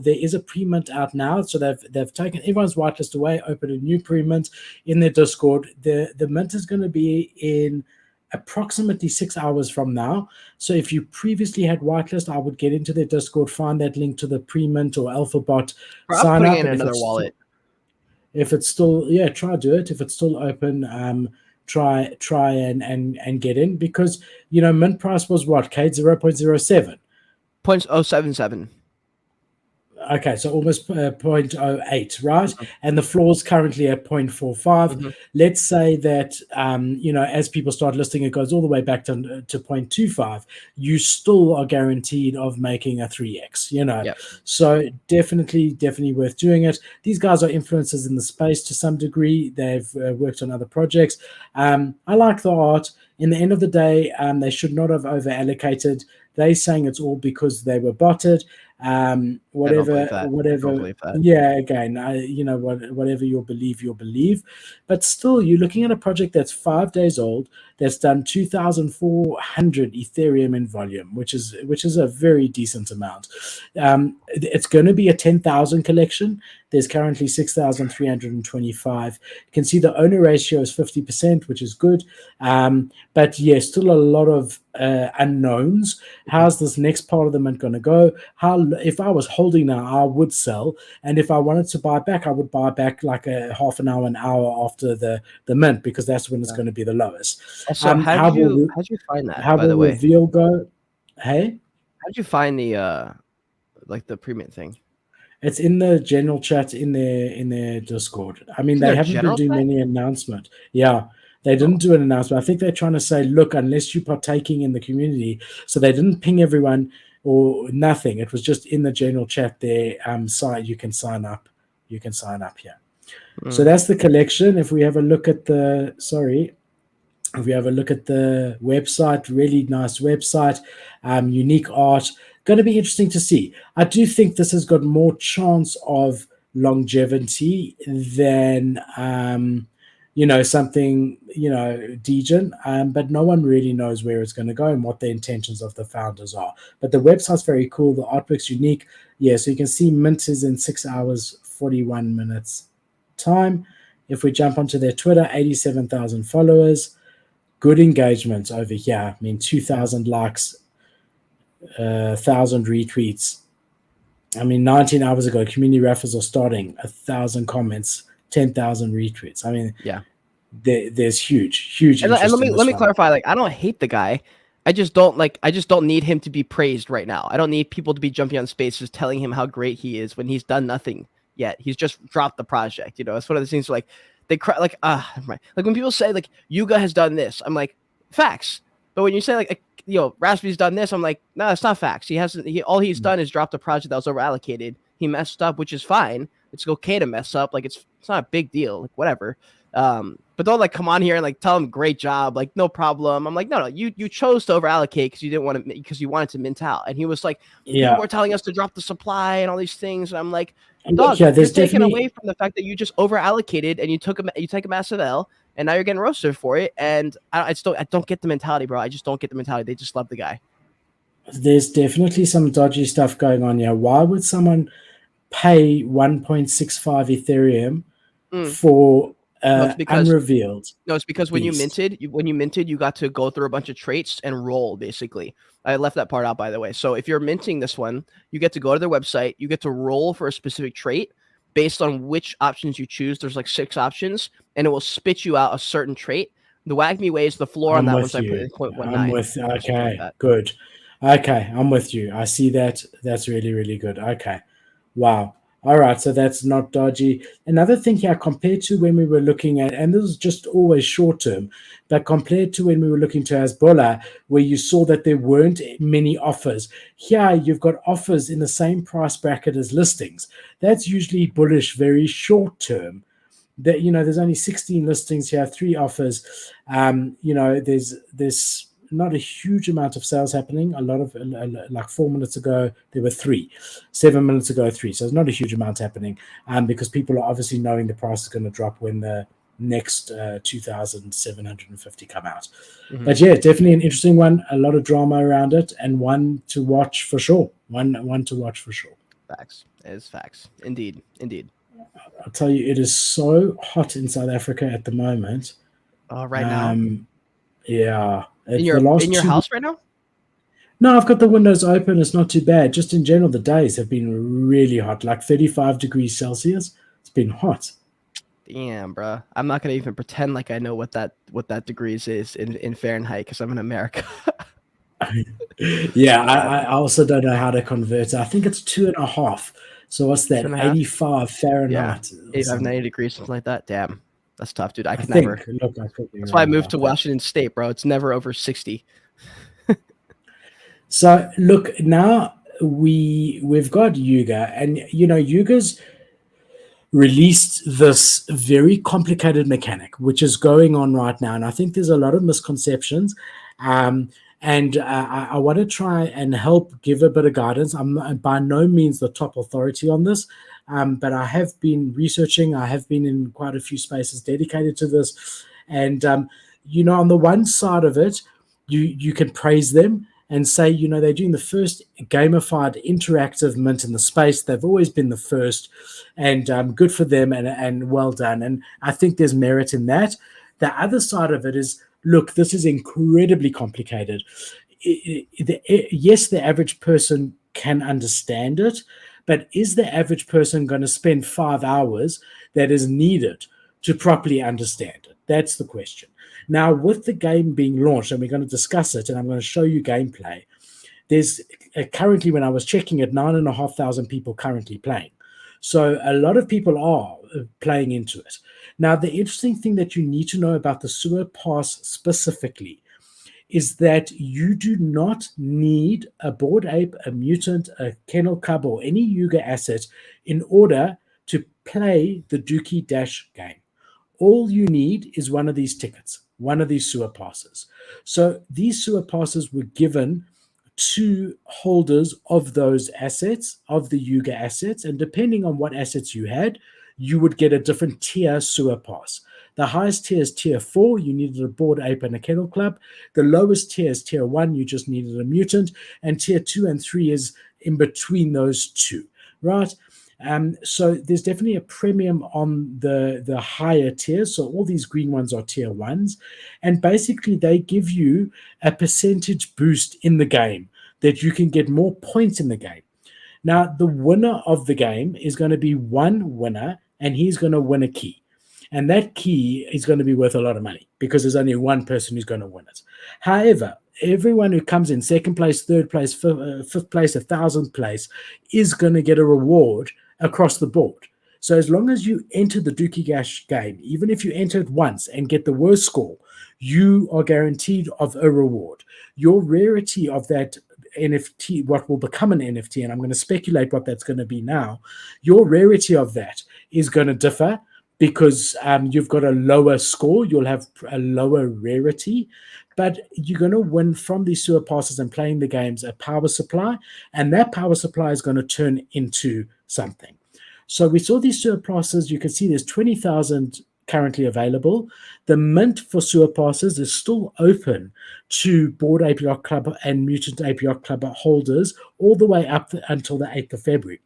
there is a pre-mint out now. So they've taken everyone's whitelist away, opened a new pre-mint in their Discord. The mint is going to be in approximately 6 hours from now. So if you previously had whitelist, I would get into their Discord, find that link to the pre-mint or alpha bot, sign up. In another wallet. If it's still, try do it. If it's still open, try and get in, because mint price was what, Kate? 0.07. 0.077. Okay, so almost 0.08, right? Mm-hmm. And the floor is currently at 0.45. Mm-hmm. Let's say that, as people start listing, it goes all the way back to 0.25. You still are guaranteed of making a 3x, Yep. So definitely worth doing it. These guys are influencers in the space to some degree. They've worked on other projects. I like the art. In the end of the day, they should not have over allocated. They're saying it's all because they were botted. Whatever. Yeah, again, whatever you'll believe. But still, you're looking at a project that's 5 days old, that's done 2,400 Ethereum in volume, which is a very decent amount. It's going to be a 10,000 collection. There's currently 6,325. You can see the owner ratio is 50%, which is good. But yes, still a lot of unknowns. How's this next part of the mint going to go? If I was holding now, I would sell, and if I wanted to buy back, I would buy back like a half an hour, an hour after the mint, because that's when it's going to be the lowest. So how did you find that? How by the will way, reveal go? Hey, how did you find the the pre-mint thing? It's in the general chat in their Discord. I mean, they haven't been doing any announcement. Yeah. They didn't do an announcement. I think they're trying to say, look, unless you're partaking in the community. So they didn't ping everyone or nothing. It was just in the general chat there. Site you can sign up. You can sign up here. So that's the collection. If we have a look at the website, really nice website, unique art. Going to be interesting to see. I do think this has got more chance of longevity than something, degen, but no one really knows where it's going to go and what the intentions of the founders are. But the website's very cool. The artwork's unique. Yeah, so you can see mint is in 6 hours, 41 minutes time. If we jump onto their Twitter, 87,000 followers, good engagement over here. I mean, 2,000 likes, 1,000 retweets. I mean, 19 hours ago, community raffles are starting, 1,000 comments, 10,000 retweets. I mean, Yeah. there's huge interest And in this let me one. clarify. Like, I don't hate the guy. I just don't need him to be praised right now. I don't need people to be jumping on spaces telling him how great he is when he's done nothing yet. He's just dropped the project. You know, it's one of the things where, like, they cry like like when people say like Yuga has done this, I'm like, facts. But when you say like Raspy's done this, I'm like, no, it's not facts. He hasn't. All he's done is dropped a project that was over allocated. He messed up, which is fine. It's okay to mess up. Like it's not a big deal. Like whatever. But don't like come on here and like tell him great job, like no problem. I'm like, no, you chose to over allocate because you didn't want to, because you wanted to mint out. And he was like, people were telling us to drop the supply and all these things. And I'm like, dog, you're taken away from the fact that you just over allocated and you take a massive L, and now you're getting roasted for it. And I don't get the mentality, bro. I just don't get the mentality. They just love the guy. There's definitely some dodgy stuff going on here. Why would someone pay 1.65 Ethereum for unrevealed? No, it's because when you minted, you got to go through a bunch of traits and roll, basically. I left that part out, by the way. So if you're minting this one, you get to go to their website, you get to roll for a specific trait based on which options you choose. There's like 6 options, and it will spit you out a certain trait. The WAGMI way is the floor on that one, so I put it in 0.19. I'm with you. Okay, good. Okay, I'm with you. I see that. That's really, really good. Okay. Wow. All right, so that's not dodgy. Another thing here, compared to when we were looking at, and this is just always short term, but compared to when we were looking to Hasbulla, where you saw that there weren't many offers, here you've got offers in the same price bracket as listings. That's usually bullish, very short term. That there's only 16 listings here, 3 offers. There's not a huge amount of sales happening. A lot of like 4 minutes ago there were 3, 7 minutes ago 3. So it's not a huge amount happening, because people are obviously knowing the price is going to drop when the next 2,750 come out. But yeah, definitely an interesting one. A lot of drama around it, and one to watch for sure. One to watch for sure. Facts. It is facts. Indeed. I'll tell you, it is so hot in South Africa at the moment. Right now. Yeah. In your house right now? No, I've got the windows open. It's not too bad. Just in general, the days have been really hot, like 35 degrees Celsius. It's been hot. Damn, bro. I'm not gonna even pretend like I know what that degrees is in Fahrenheit because I'm in America. Yeah, I also don't know how to convert it. I think it's 2.5. So what's that? 85 Fahrenheit. Yeah, 85, 90 degrees, something like that. Damn. That's tough, dude. I could never. That's why I moved to Washington State, bro. It's never over 60. So look, now we've got Yuga, and Yuga's released this very complicated mechanic, which is going on right now, and I think there's a lot of misconceptions. And I want to try and help give a bit of guidance. I'm by no means the top authority on this, but I have been researching. I have been in quite a few spaces dedicated to this. And, on the one side of it, you can praise them and say, they're doing the first gamified interactive mint in the space. They've always been the first, and good for them, and well done. And I think there's merit in that. The other side of it is, look, this is incredibly complicated. Yes, the average person can understand it, but is the average person going to spend 5 hours that is needed to properly understand it? That's the question. Now, with the game being launched, and we're going to discuss it, and I'm going to show you gameplay, there's currently, when I was checking it, 9,500 people currently playing. So a lot of people are playing into it. Now, the interesting thing that you need to know about the sewer pass specifically is that you do not need a Bored Ape, a Mutant, a Kennel Cub, or any Yuga asset in order to play the Dookey Dash game. All you need is one of these tickets, one of these sewer passes. So these sewer passes were given to holders of those assets, of the Yuga assets, and depending on what assets you had, you would get a different tier sewer pass. The highest tier is tier 4. You needed a Bored Ape and a Kennel Club. The lowest tier is tier 1. You just needed a Mutant. And tier 2 and 3 is in between those two, right? So there's definitely a premium on the higher tiers. So all these green ones are tier 1s. And basically they give you a percentage boost in the game that you can get more points in the game. Now, the winner of the game is going to be one winner, and he's going to win a key. And that key is going to be worth a lot of money because there's only one person who's going to win it. However, everyone who comes in second place, third place, fifth place, 1,000th place is going to get a reward across the board. So as long as you enter the Dookey Gash game, even if you enter it once and get the worst score, you are guaranteed of a reward. Your rarity of that NFT, what will become an NFT, and I'm going to speculate what that's going to be now, your rarity of that is going to differ because you've got a lower score, you'll have a lower rarity, but you're going to win from these sewer passes and playing the games a power supply, and that power supply is going to turn into something. So we saw these sewer passes. You can see there's 20,000 currently available. The mint for sewer passes is still open to Bored Ape Yacht Club and Mutant Ape Yacht Club holders all the way up until the 8th of February.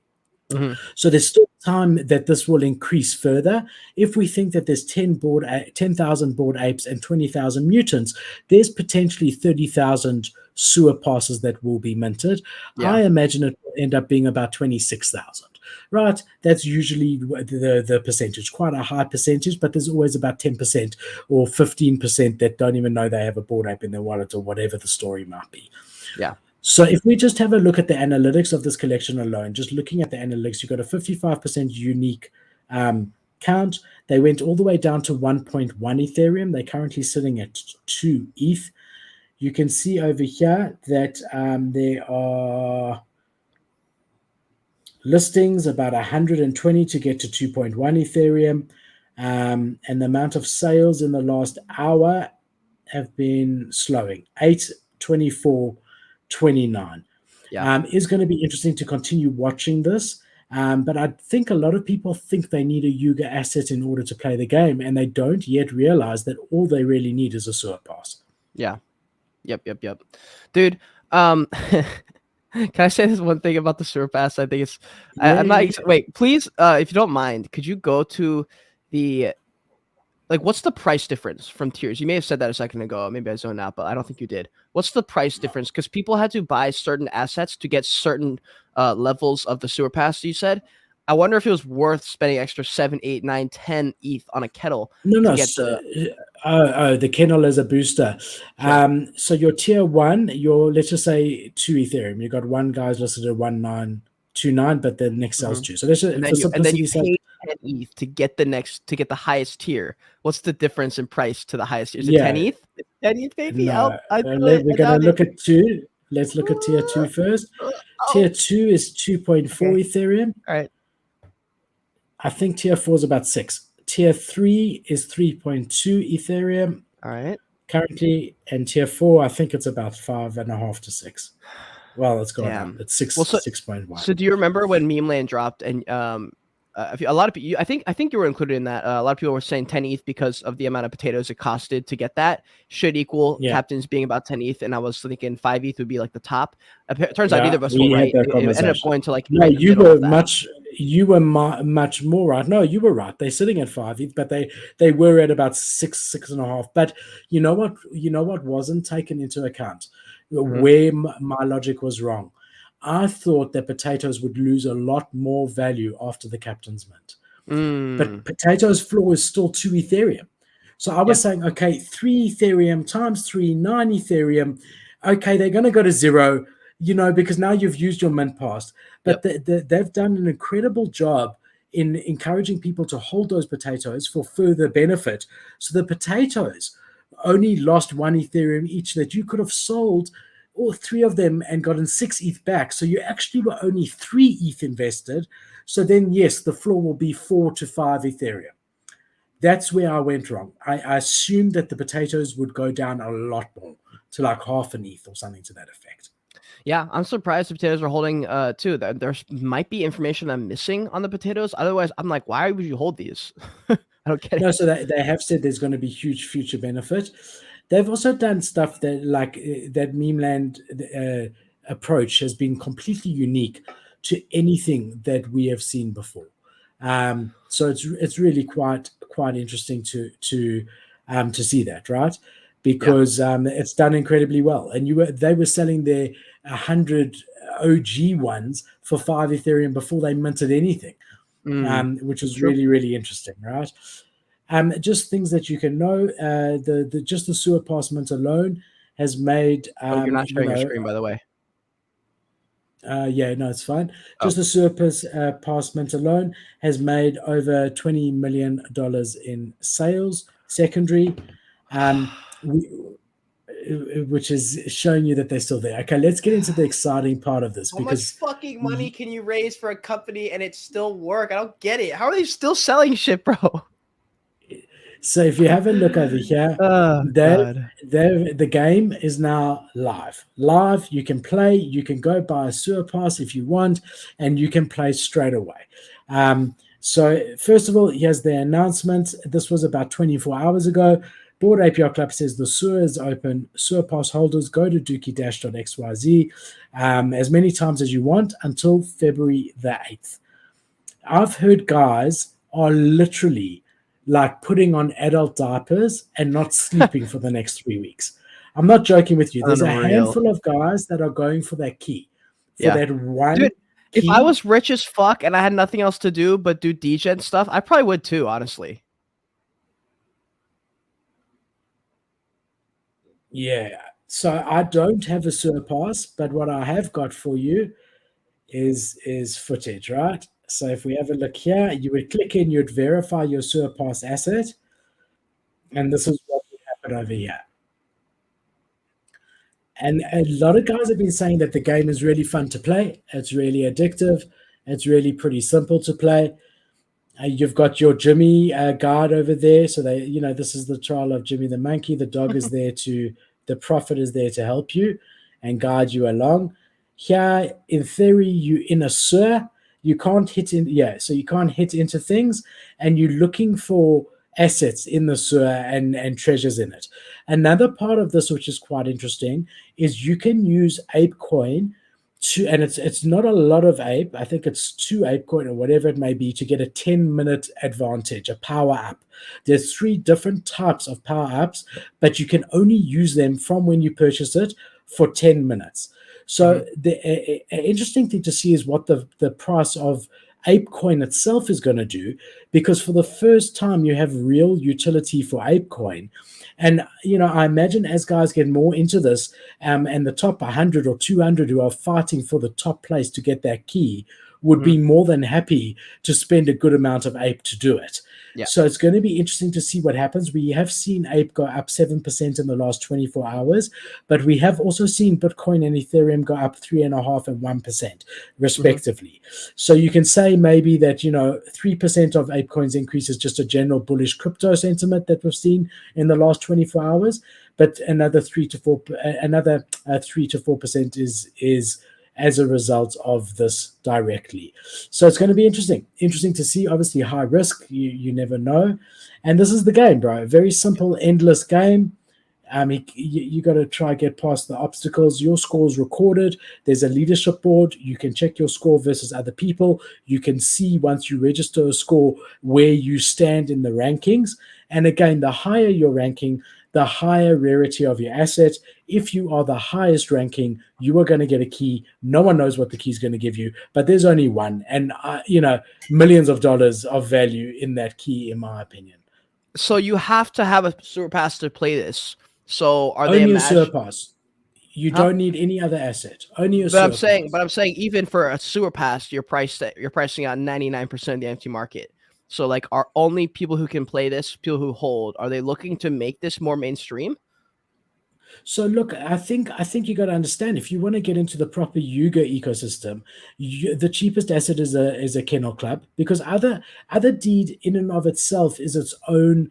Mm-hmm. So there's still time that this will increase further. If we think that there's 10,000 Bored Apes and 20,000 mutants, there's potentially 30,000 sewer passes that will be minted. Yeah. I imagine it will end up being about 26,000. Right, that's usually the percentage, quite a high percentage, but there's always about 10% or 15% that don't even know they have a Bored Ape in their wallet or whatever the story might be. Yeah. So if we just have a look at the analytics of this collection alone, just looking at the analytics, you've got a 55% unique count. They went all the way down to 1.1 Ethereum. They're currently sitting at 2 ETH. You can see over here that there are listings about 120 to get to 2.1 Ethereum, and the amount of sales in the last hour have been slowing, 8, 24, 29. Yeah. Is going to be interesting to continue watching this, but I think a lot of people think they need a Yuga asset in order to play the game, and they don't yet realize that all they really need is a sewer pass. Yeah. Yep. Dude, can I say this one thing about the sewer pass? I think it's I'm not wait, please, if you don't mind, could you go to the what's the price difference from tiers? You may have said that a second ago, maybe I zoned out, but I don't think you did. What's the price difference? Because people had to buy certain assets to get certain levels of the sewer pass, you said. I wonder if it was worth spending extra 7, 8, 9, 10 ETH on a kettle to get the kennel as a booster. Sure. So your tier 1, let's just say 2 Ethereum. You got one guy's listed at 1929, but the next sells 2. So let's just, and then you pay 10 ETH to get the highest tier. What's the difference in price to the highest tier? Is it 10 ETH? 10 ETH, baby? No, we're going to look at 2. Let's look at tier 2 first. Tier 2 is 2.4 Ethereum. All right. I think tier 4 is about 6. Tier 3 is 3.2 Ethereum. All right. Currently, and tier 4, I think it's about 5.5 to 6. Well, it's gone up. It's 6.1. So do you remember when Memeland dropped and a lot of people, I think you were included in that. A lot of people were saying 10 ETH because of the amount of potatoes it costed to get that should equal captains being about 10 ETH. And I was thinking 5 ETH would be like the top. It turns out neither of us were right. It ended up going to no, you were much more right. No, you were right. They're sitting at 5 ETH, but they were at about 6.5. But you know what wasn't taken into account? Where my logic was wrong. I thought that potatoes would lose a lot more value after the captain's mint. But potatoes floor is still 2 Ethereum. So I was saying, okay, 3 Ethereum times 3, 9 Ethereum. Okay, they're going to go to 0, because now you've used your mint pass. But they've done an incredible job in encouraging people to hold those potatoes for further benefit. So the potatoes only lost 1 Ethereum each that you could have sold all 3 of them and gotten 6 ETH back. So you actually were only 3 ETH invested. So then, yes, the floor will be 4 to 5 Ethereum. That's where I went wrong. I assumed that the potatoes would go down a lot more to like half an ETH or something to that effect. Yeah, I'm surprised the potatoes are holding too. There might be information I'm missing on the potatoes. Otherwise, I'm like, why would you hold these? I don't get it. No, so they have said there's going to be huge future benefit. They've also done stuff that that Memeland approach has been completely unique to anything that we have seen before. So it's really quite interesting to see that, right? Because it's done incredibly well. And they were selling their 100 OG ones for 5 Ethereum before they minted anything, which was really, really interesting, right? Just things that you can know. Just the sewer pass mint alone has made. Oh, you're not sharing your screen, by the way. Yeah, no, it's fine. Oh. Just the sewer pass mint alone has made over $20 million in sales secondary, which is showing you that they're still there. Okay, let's get into the exciting part of this. How much fucking money can you raise for a company and it still work? I don't get it. How are they still selling shit, bro? So if you have a look over here, the game is now live. Live, you can play, you can go buy a sewer pass if you want, and you can play straight away. So first of all, here's the announcement. This was about 24 hours ago. Board Ape Yacht Club says the sewer is open. Sewer pass holders go to dookey-.xyz as many times as you want until February the 8th. I've heard guys are literally like putting on adult diapers and not sleeping for the next 3 weeks. I'm not joking with you. There's a handful of guys that are going for that key. That one. Dude, if I was rich as fuck and I had nothing else to do but do degen stuff, I probably would too, honestly. Yeah. So I don't have a sewer pass, but what I have got for you is footage, right? So if we have a look here, you would click in, you'd verify your sewer pass asset, and this is what would happen over here. And a lot of guys have been saying that the game is really fun to play. It's really addictive. It's really pretty simple to play. You've got your Jimmy guard over there. So this is the trial of Jimmy the monkey. The dog is there the prophet is there to help you and guide you along. Here, in theory, you in a sewer. You can't hit in, so you can't hit into things, and you're looking for assets in the sewer and treasures in it. Another part of this, which is quite interesting, is you can use Ape Coin and it's not a lot of Ape. I think it's 2 Ape Coin or whatever it may be to get a 10-minute advantage, a power up. There's 3 different types of power ups, but you can only use them from when you purchase it for 10 minutes. So the interesting thing to see is what the price of ApeCoin itself is going to do, because for the first time you have real utility for ApeCoin. And, I imagine as guys get more into this and the top 100 or 200 who are fighting for the top place to get that key would be more than happy to spend a good amount of Ape to do it. Yeah. So it's going to be interesting to see what happens. We have seen Ape go up 7% in the last 24 hours, but we have also seen Bitcoin and Ethereum go up 3.5% and 1%, respectively. So you can say maybe that, 3% of ApeCoin's increase is just a general bullish crypto sentiment that we've seen in the last 24 hours, but another 3 to 4% is as a result of this directly. So it's going to be interesting to see. Obviously high risk, you never know. And this is the game, bro. Very simple, endless game. You got to try get past the obstacles. Your score's recorded. There's a leadership board. You can check your score versus other people. You can see once you register a score where you stand in the rankings. And again, the higher your ranking, the higher rarity of your asset. If you are the highest ranking, you are going to get a key. No one knows what the key is going to give you, but there's only one. And, millions of dollars of value in that key, in my opinion. So you have to have a sewer pass to play this. So are only a sewer pass? You don't need any other asset. Only a sewer pass. But I'm saying even for a sewer pass, you're pricing out 99% of the NFT market. So like, are only people who can play this, people who hold, are they looking to make this more mainstream? So look, I think you got to understand, if you want to get into the proper Yuga ecosystem, the cheapest asset is a kennel club, because other deed in and of itself is its own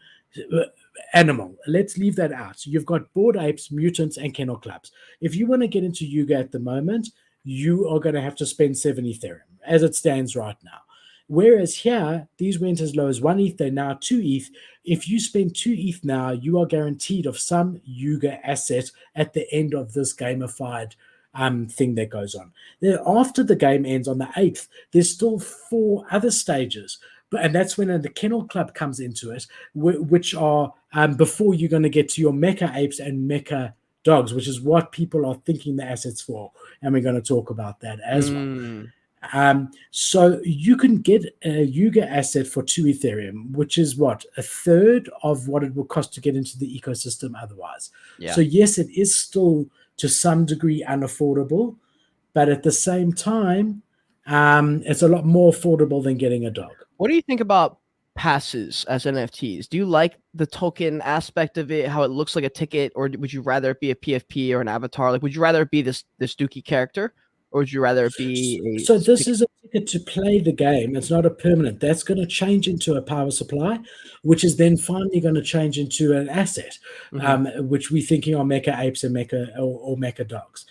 animal. Let's leave that out. You've got bored apes, mutants, and kennel clubs. If you want to get into Yuga at the moment, you are going to have to spend 7 Ethereum as it stands right now. Whereas here, these went as low as 1 ETH, they're now 2 ETH. If you spend 2 ETH now, you are guaranteed of some Yuga asset at the end of this gamified thing that goes on. Then after the game ends on the 8th, there's still 4 other stages. And that's when the Kennel Club comes into it, which are before you're going to get to your Mecha apes and Mecha dogs, which is what people are thinking the assets for. And we're going to talk about that as well. So you can get a Yuga asset for 2 Ethereum, which is what, a third of what it will cost to get into the ecosystem otherwise. Yeah. So yes, it is still to some degree unaffordable, but at the same time, it's a lot more affordable than getting a dog. What do you think about passes as NFTs? Do you like the token aspect of it, how it looks like a ticket, or would you rather it be a PFP or an avatar? Like, would you rather it be this Dookey character, or would you rather it be So a this is a ticket to play the game. It's not a permanent. That's going to change into a power supply, which is then finally going to change into an asset, which we're thinking are Mecha Apes and Mecha or Mecha Dogs.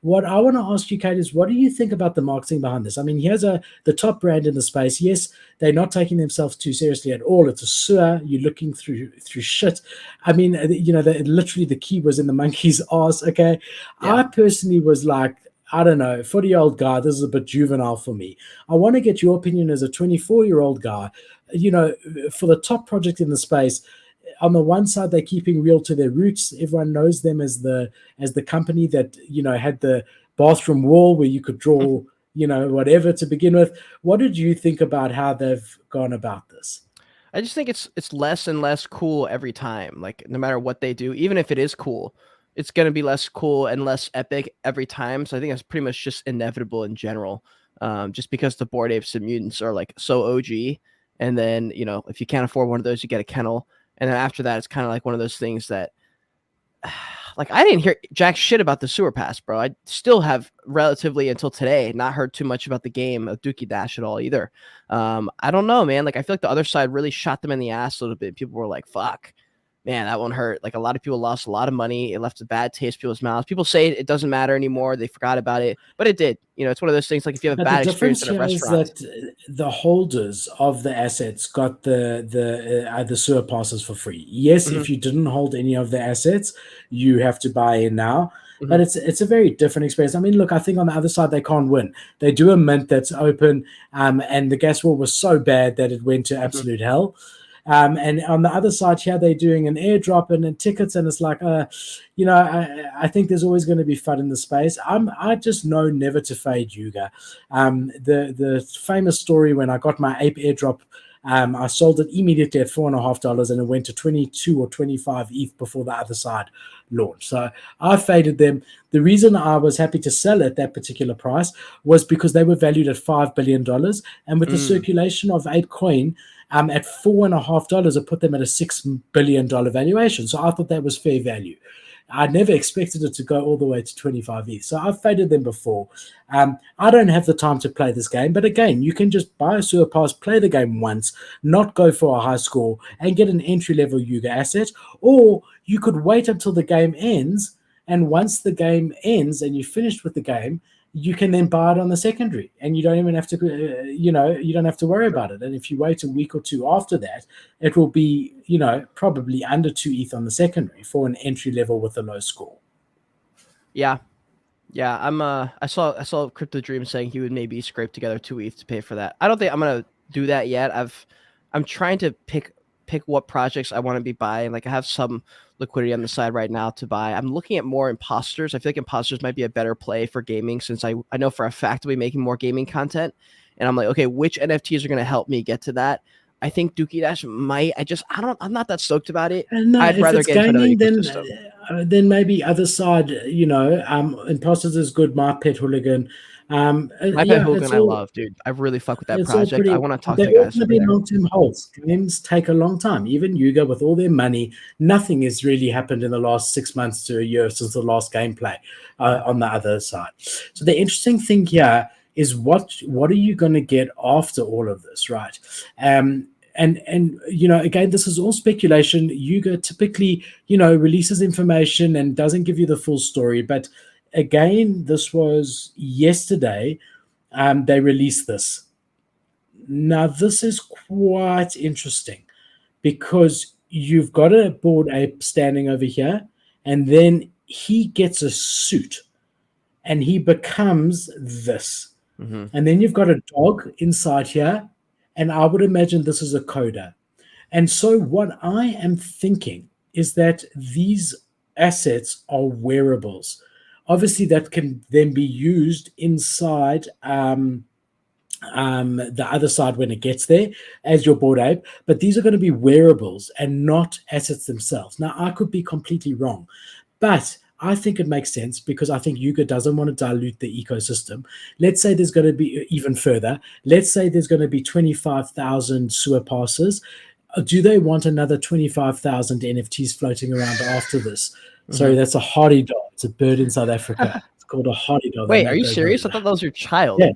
What I want to ask you, Kate, is what do you think about the marketing behind this? I mean, here's the top brand in the space. Yes, they're not taking themselves too seriously at all. It's a sewer. You're looking through shit. I mean, literally the key was in the monkey's ass. Okay, Yeah. I personally was like, I don't know, 40-year-old guy. This is a bit juvenile for me. I want to get your opinion as a 24-year-old guy. For the top project in the space, on the one side, they're keeping real to their roots. Everyone knows them as the company that had the bathroom wall where you could draw whatever to begin with. What did you think about how they've gone about this? I just think it's less and less cool every time. Like, no matter what they do, even if it is cool, it's gonna be less cool and less epic every time. So I think that's pretty much just inevitable in general. Just because the Bored Apes and Mutants are like so OG, and then if you can't afford one of those, you get a kennel, and then after that, it's kind of like one of those things that, like, I didn't hear jack shit about the sewer pass, bro. I still have, relatively until today, not heard too much about the game of Dookey Dash at all either. I don't know, man. Like, I feel like the other side really shot them in the ass a little bit. People were like, fuck, man, that one hurt. Like, a lot of people lost a lot of money. It left a bad taste in people's mouths. People say it doesn't matter anymore. They forgot about it, but it did. It's one of those things, like, if you have a But bad the experience difference at a here is restaurant. that the holders of the assets got the sewer passes for free. Yes, Mhm, if you didn't hold any of the assets, you have to buy in now. mhm, But it's a very different experience. I mean, look, I think on the other side they can't win. They do a mint that's open, and the gas war was so bad that it went to mhm. absolute hell. And on the other side here, they're doing an airdrop and tickets, and it's like, I think there's always going to be fun in the space. I just know never to fade Yuga. The famous story when I got my ape airdrop, I sold it immediately at $4.50, and it went to 22 or 25 ETH before the other side launched. So I faded them. The reason I was happy to sell at that particular price was because they were valued at $5 billion. And with the Mm. circulation of Ape Coin, at $4.50, it put them at a $6 billion valuation. So I thought that was fair value. I never expected it to go all the way to 25 ETH. So I've faded them before. I don't have the time to play this game. But again, you can just buy a sewer pass, play the game once, not go for a high score, and get an entry-level Yuga asset. Or you could wait until the game ends. And once the game ends and you're finished with the game, you can then buy it on the secondary, and you don't even have to, you don't have to worry about it. And if you wait a week or two after that, it will be, probably under 2 ETH on the secondary for an entry level with a low score. Yeah. Yeah, I saw Crypto Dream saying he would maybe scrape together 2 ETH to pay for that. I don't think I'm gonna do that yet. I'm trying to pick what projects I want to be buying. Like, I have some liquidity on the side right now to buy. I'm looking at more imposters. I feel like imposters might be a better play for gaming, since I know for a fact I'll be making more gaming content. And I'm like, okay, which NFTs are gonna help me get to that? I think Dookey Dash might. I'm not that stoked about it. And no, I'd if rather it's get into another gaming, ecosystem. then maybe other side, imposters is good. My Pet Hooligan, My Pet yeah, Hooligan, I love, dude. I really fuck with that it's all project. I pretty. want to talk to They're the all guys going to over be there. long-term holds. Games take a long time. Even Yuga, with all their money, nothing has really happened in the last 6 months to a year since the last gameplay on the other side. So the interesting thing here is what are you going to get after all of this, right? And again, this is all speculation. Yuga typically releases information and doesn't give you the full story. But again, this was yesterday. They released this. Now, this is quite interesting because you've got a Bored Ape standing over here, and then he gets a suit and he becomes this. Mm-hmm. And then you've got a dog inside here, and I would imagine this is a coda. And so, what I am thinking is that these assets are wearables. Obviously, that can then be used inside. the other side when it gets there as your Bored Ape, but these are going to be wearables and not assets themselves. Now, I could be completely wrong, but I think it makes sense because I think Yuga doesn't want to dilute the ecosystem. Let's say there's going to be even further. Let's say there's going to be 25,000 sewer passes. Do they want another 25,000 NFTs floating around after this? Sorry, that's a hardy dog. It's a bird in South Africa. It's called a hardy dog. Wait, are you serious? I thought that was your child. Yeah.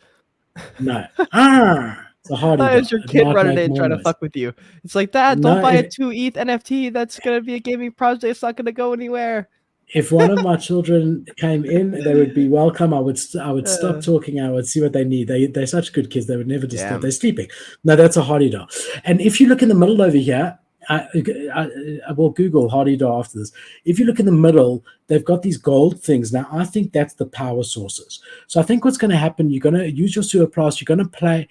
No. It's a hardy dog. It's your kid running in trying to fuck with you. It's like, Dad, don't buy a 2 ETH NFT. That's going to be a gaming project. It's not going to go anywhere. If one of my children came in, they would be welcome. I would stop talking. I would see what they need. They're such good kids. They would never disturb. They're sleeping. No, that's a hardy dog. And if you look in the middle over here, I will Google hardy dog after this. If you look in the middle, they've got these gold things. Now, I think that's the power sources. So I think what's going to happen, you're going to use your sewer pass. You're going to play,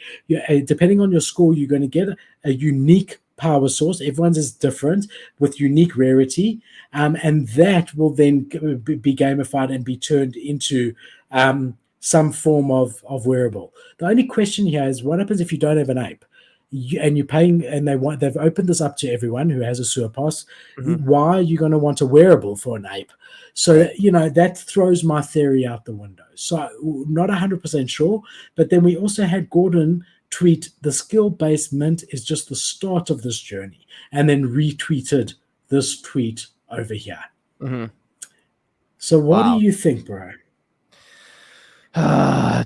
depending on your score, you're going to get a unique power source. Everyone's is different with unique rarity, and that will then be gamified and be turned into some form of wearable. The only question here is what happens if you don't have an ape? And you're paying, and they've opened this up to everyone who has a sewer pass. Why are you going to want a wearable for an ape? So that throws my theory out the window. So not 100% sure. But then we also had Gordon tweet, the skill-based mint is just the start of this journey, and then retweeted this tweet over here. So what do you think, bro?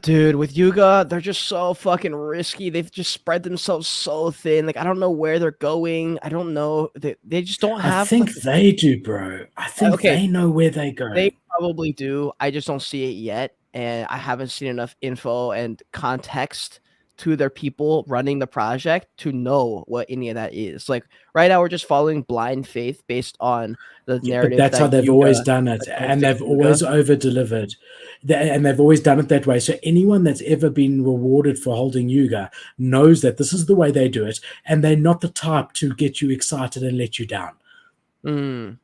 Dude, with Yuga, they're just so fucking risky. They've just spread themselves so thin. Like, I don't know where they're going. I don't know. They just don't have. I think they do, bro. I think they know where they go. They probably do. I just don't see it yet, and I haven't seen enough info and context to their people running the project to know what any of that is. Like right now, we're just following blind faith based on the narrative. But that's how they've always done it, and they've always over-delivered, and they've always done it that way. So anyone that's ever been rewarded for holding Yuga knows that this is the way they do it, and they're not the type to get you excited and let you down.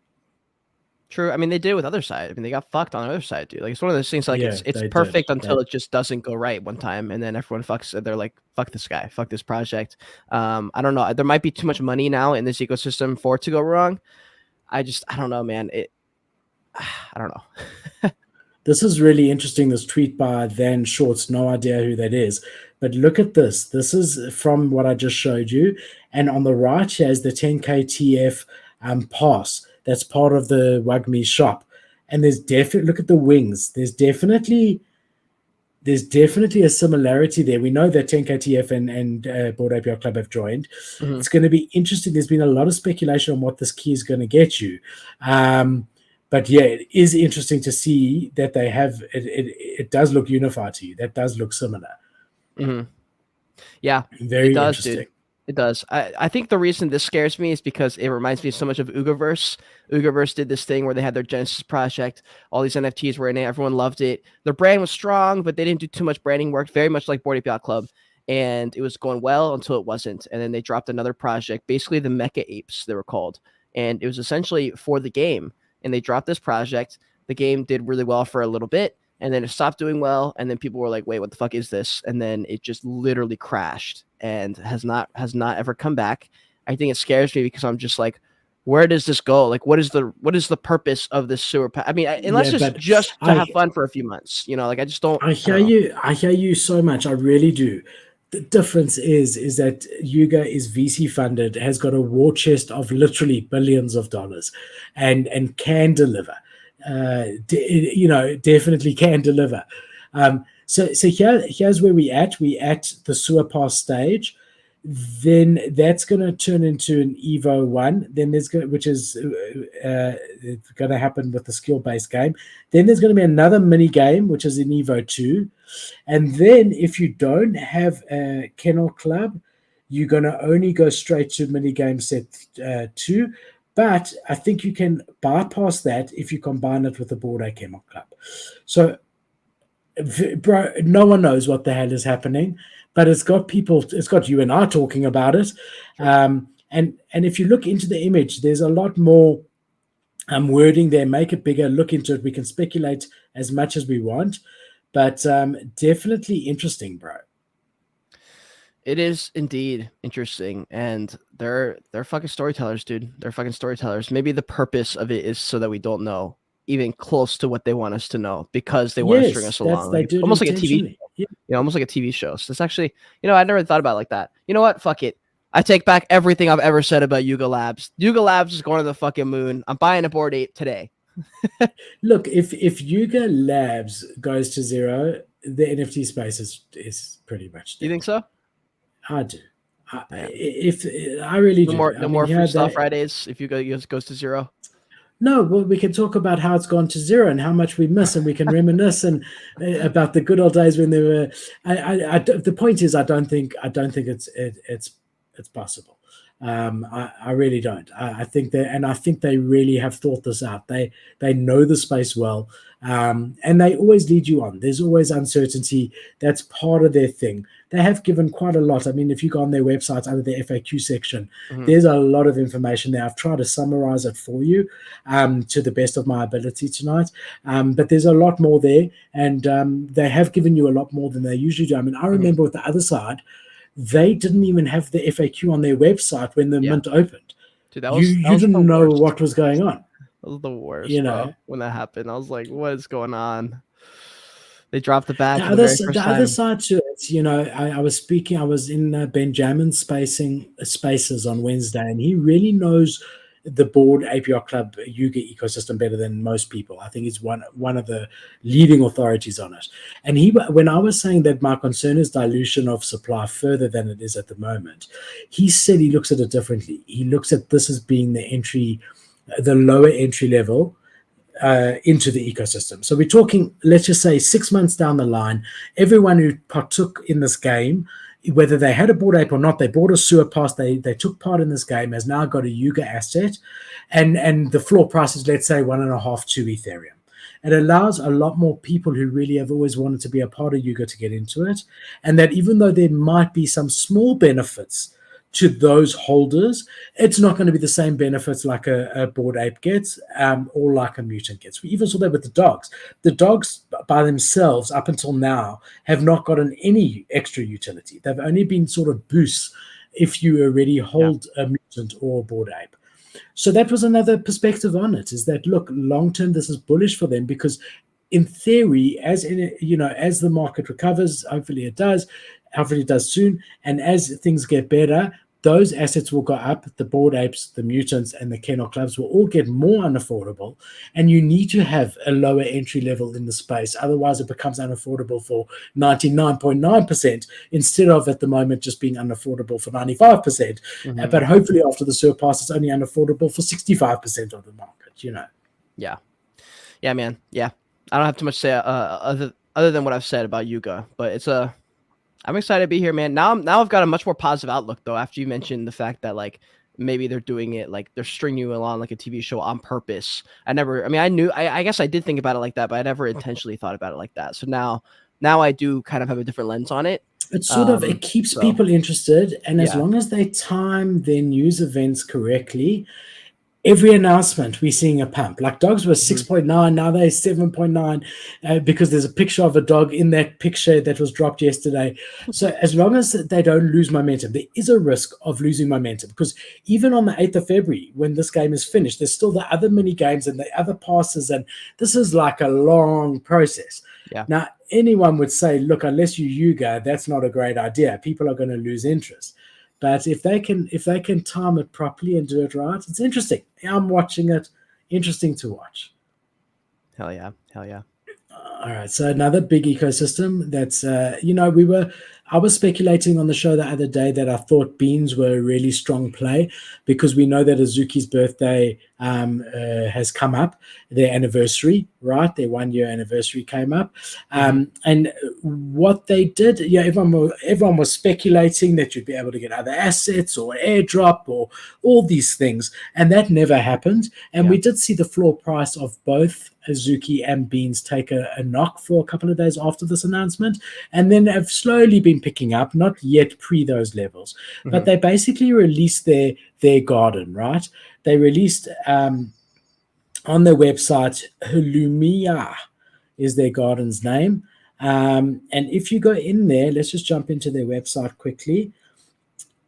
True. I mean, they did it with other side. I mean, they got fucked on the other side, dude. Like, it's one of those things. Like, it's perfect until it just doesn't go right one time, and then everyone fucks. They're like, fuck this guy, fuck this project. I don't know. There might be too much money now in this ecosystem for it to go wrong. I don't know, man. I don't know. This is really interesting. This tweet by Van Shorts. No idea who that is, but look at this. This is from what I just showed you, and on the right here is the 10K TF pass. That's part of the Wagmi shop. And there's definitely, look at the wings. There's definitely a similarity there. We know that 10KTF and Bored Ape Yacht Club have joined. It's going to be interesting. There's been a lot of speculation on what this key is going to get you. But yeah, it is interesting to see that they have, it does look unified to you. That does look similar. Yeah, very it does, interesting. Dude. It does. I think the reason this scares me is because it reminds me so much of Ugaverse. Ugaverse did this thing where they had their Genesis project. All these NFTs were in it. Everyone loved it. Their brand was strong, but they didn't do too much branding work, very much like Bored Ape Yacht Club. And it was going well until it wasn't. And then they dropped another project, basically the Mecha Apes, they were called. And it was essentially for the game. And they dropped this project. The game did really well for a little bit. And then it stopped doing well, and then people were like, "Wait, what the fuck is this?" And then it just literally crashed and has not ever come back. I think it scares me because I'm just like, where does this go? Like, what is the purpose of this sewer pack? I mean, unless it's just to have fun for a few months, like I just don't. I hear you so much. I really do. The difference is that Yuga is VC funded, has got a war chest of literally billions of dollars, and can deliver. Definitely can deliver. So here's where we at the sewer pass stage. Then that's going to turn into an Evo 1. Then which is going to happen with the skill-based game. Then there's going to be another mini game, which is an Evo 2. And then if you don't have a Kennel Club, you're going to only go straight to mini game set 2. But I think you can bypass that if you combine it with the Bored Ape Kennel Club. So, bro, no one knows what the hell is happening, but it's got you and I talking about it. And if you look into the image, there's a lot more wording there. Make it bigger, look into it. We can speculate as much as we want, but definitely interesting, bro. It is indeed interesting, and they're fucking storytellers, dude. They're fucking storytellers. Maybe the purpose of it is so that we don't know even close to what they want us to know because they want to string Yes, us that's along, they like do it almost like a TV, intentionally. Yeah. almost like a TV show. So it's actually, I never thought about it like that. You know what? Fuck it. I take back everything I've ever said about Yuga Labs. Yuga Labs is going to the fucking moon. I'm buying a Bored Ape today. Look, if Yuga Labs goes to zero, the NFT space is pretty much You dead. think so? I do. Yeah. If I really No do. more, I no mean, more yeah, Freestyle Fridays if Yuga goes to zero. no, well, we can talk about how it's gone to zero and how much we miss, and we can reminisce and about the good old days when there were. The point is, I don't think it's possible. I really don't. I think they really have thought this out. They know the space well, and they always lead you on. There's always uncertainty. That's part of their thing. They have given quite a lot. I mean, if you go on their website under the FAQ section, there's a lot of information there. I've tried to summarize it for you to the best of my ability tonight. But there's a lot more there, and they have given you a lot more than they usually do. I mean, I remember with the other side, they didn't even have the FAQ on their website when the mint opened. Dude, that You was didn't the know worst. what was going on. That was the worst, You bro. know, When that happened, I was like, "What is going on?" They dropped the bag the for the other very first the time. other side to it, I was speaking. I was in Benjamin Spaces on Wednesday, and he really knows the Bored Ape Yacht Club Yuga ecosystem better than most people. I think he's one of the leading authorities on it. And when I was saying that my concern is dilution of supply further than it is at the moment, he said he looks at it differently. He looks at this as being the lower entry level into the ecosystem. So we're talking, let's just say 6 months down the line, everyone who partook in this game, whether they had a Bored Ape or not, they bought a sewer pass, they took part in this game, has now got a Yuga asset, and the floor price is, let's say, 1.5 to Ethereum. It allows a lot more people who really have always wanted to be a part of Yuga to get into it. And that even though there might be some small benefits to those holders, it's not going to be the same benefits like a Bored Ape gets or like a mutant gets. We even saw that with the dogs. The dogs by themselves, up until now, have not gotten any extra utility. They've only been sort of boosts if you already hold a mutant or a Bored Ape. So that was another perspective on it, is that, look, long term, this is bullish for them because in theory, as the market recovers, hopefully it does soon, and as things get better, those assets will go up. The Bored Apes, the mutants, and the kennel clubs will all get more unaffordable, and you need to have a lower entry level in the space. Otherwise, it becomes unaffordable for 99.9% instead of at the moment just being unaffordable for 95%. But hopefully, after the surpass, it's only unaffordable for 65% of the market. Yeah, man. Yeah, I don't have too much to say other than what I've said about Yuga, but I'm excited to be here, man. Now I've got a much more positive outlook though. After you mentioned the fact that like maybe they're doing it like they're stringing you along like a TV show on purpose. I guess I did think about it like that, but I never intentionally thought about it like that. So now I do kind of have a different lens on it. It's it keeps people interested, and as long as they time their news events correctly, every announcement we're seeing a pump. Like dogs were 6.9, now they're 7.9 because there's a picture of a dog in that picture that was dropped yesterday. So as long as they don't lose momentum, there is a risk of losing momentum because even on the 8th of February, when this game is finished, there's still the other mini games and the other passes, and this is like a long process. Yeah. Now, anyone would say, look, unless you Yuga, that's not a great idea. People are going to lose interest. But if they can time it properly and do it right, it's interesting. I'm watching it. Interesting to watch. Hell yeah. All right. So another big ecosystem that's I was speculating on the show the other day that I thought beans were a really strong play because we know that Azuki's birthday has come up, their anniversary, right? Their 1-year anniversary came up. And what they did, everyone was speculating that you'd be able to get other assets or airdrop or all these things. And that never happened. And we did see the floor price of both Azuki and Beans take a knock for a couple of days after this announcement, and then have slowly been picking up, not yet pre those levels. But they basically released their garden, right? They released on their website, Halumia is their garden's name. And if you go in there, let's just jump into their website quickly.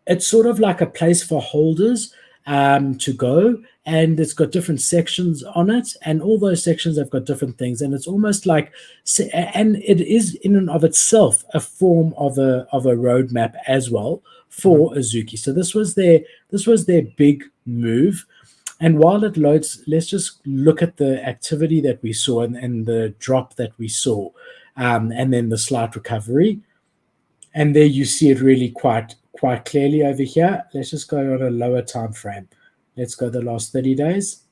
it's sort of like a place for holders to go, and it's got different sections on it, and all those sections have got different things, and it's almost like, and it is in and of itself a form of a roadmap as well for Azuki. So this was their big move. And while it loads, let's just look at the activity that we saw, and the drop that we saw, and then the slight recovery. And there you see it really quite clearly over here. Let's just go on a lower time frame. Let's go the last 30 days.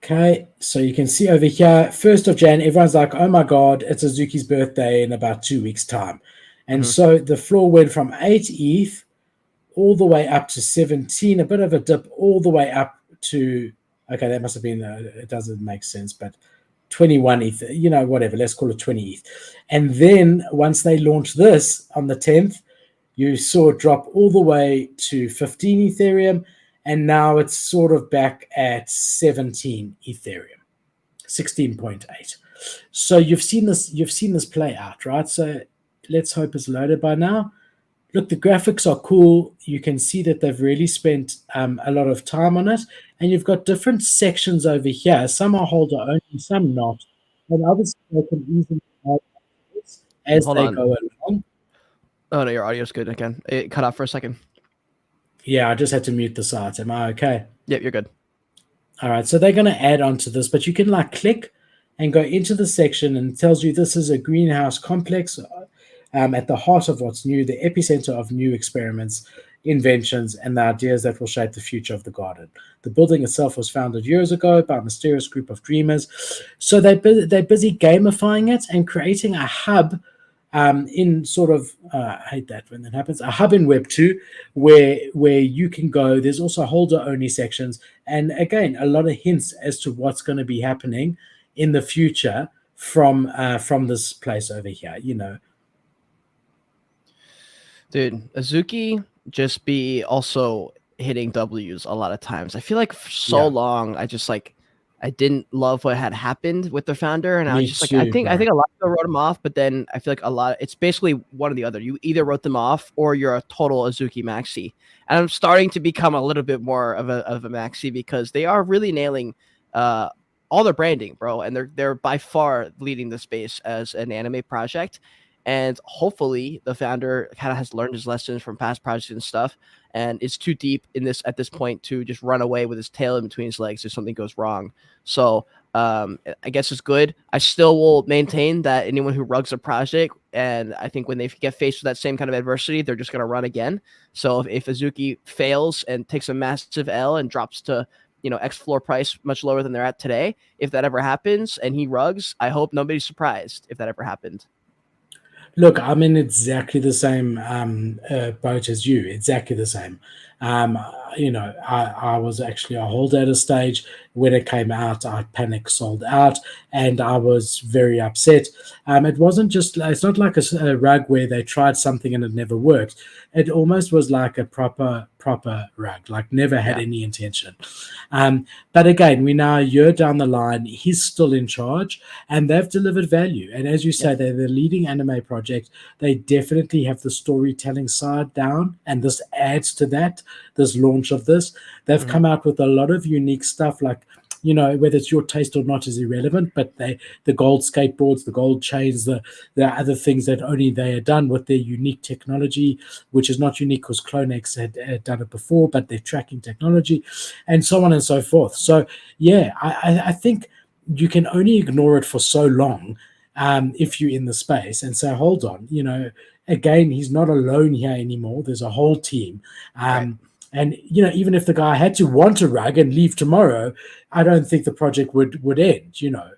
Okay, so you can see over here, 1st of Jan, everyone's like, oh my God, it's Azuki's birthday in about 2 weeks' time. And so the floor went from 8 ETH all the way up to 17, a bit of a dip all the way up to, okay, that must have been, it doesn't make sense, but 21 ETH, you know, whatever, let's call it 20 ETH. And then once they launched this on the 10th, you saw it drop all the way to 15 Ethereum, and now it's sort of back at 17 Ethereum, 16.8. So you've seen this play out, right? So let's hope it's loaded by now. Look, the graphics are cool. You can see that they've really spent a lot of time on it. And you've got different sections over here. Some are holder only, some not. And obviously they can easily add as they go along. Oh, no, your audio's good again. It cut off for a second. Yeah, I just had to mute the site. Am I okay? Yep, you're good. All right, so they're going to add on to this, but you can like click and go into the section, and it tells you this is a greenhouse complex at the heart of what's new, the epicenter of new experiments, inventions, and the ideas that will shape the future of the garden. The building itself was founded years ago by a mysterious group of dreamers. So they're busy gamifying it and creating a hub in sort of, I hate that when that happens, a hub in Web2 where you can go. There's also holder-only sections. And again, a lot of hints as to what's going to be happening in the future from this place over here, you know. Dude, Azuki just be also hitting W's a lot of times. I feel like for so long, I didn't love what had happened with the founder, and I was just like, I think a lot of people wrote him off, but then I feel like it's basically one or the other. You either wrote them off or you're a total Azuki maxi. And I'm starting to become a little bit more of a maxi because they are really nailing all their branding, bro, and they're by far leading the space as an anime project. And hopefully the founder kind of has learned his lessons from past projects and stuff, and is too deep in this at this point to just run away with his tail in between his legs if something goes wrong. So I guess it's good. I still will maintain that anyone who rugs a project, and I think when they get faced with that same kind of adversity, they're just going to run again. So if Azuki fails and takes a massive L and drops to, you know, X floor price much lower than they're at today, if that ever happens and he rugs, I hope nobody's surprised if that ever happened. Look, I'm in exactly the same boat as you. Exactly the same. You know, I was actually a holder at a stage. When it came out, I panic sold out, and I was very upset. It wasn't just, it's not like a rug where they tried something and it never worked. It almost was like a proper rug, like never had any intention. But again, we're now a year down the line. He's still in charge, and they've delivered value. And as you say, they're the leading anime project. They definitely have the storytelling side down, and this adds to that. This launch of this, they've come out with a lot of unique stuff, like, you know, whether it's your taste or not is irrelevant, but the gold skateboards, the gold chains, the other things that only they had done with their unique technology, which is not unique because Clonex had done it before, but their tracking technology, and so on and so forth. So yeah, I think you can only ignore it for so long if you're in the space and say, hold on, you know, again, he's not alone here anymore. There's a whole team. And, you know, even if the guy had to want a rug and leave tomorrow, I don't think the project would end, you know.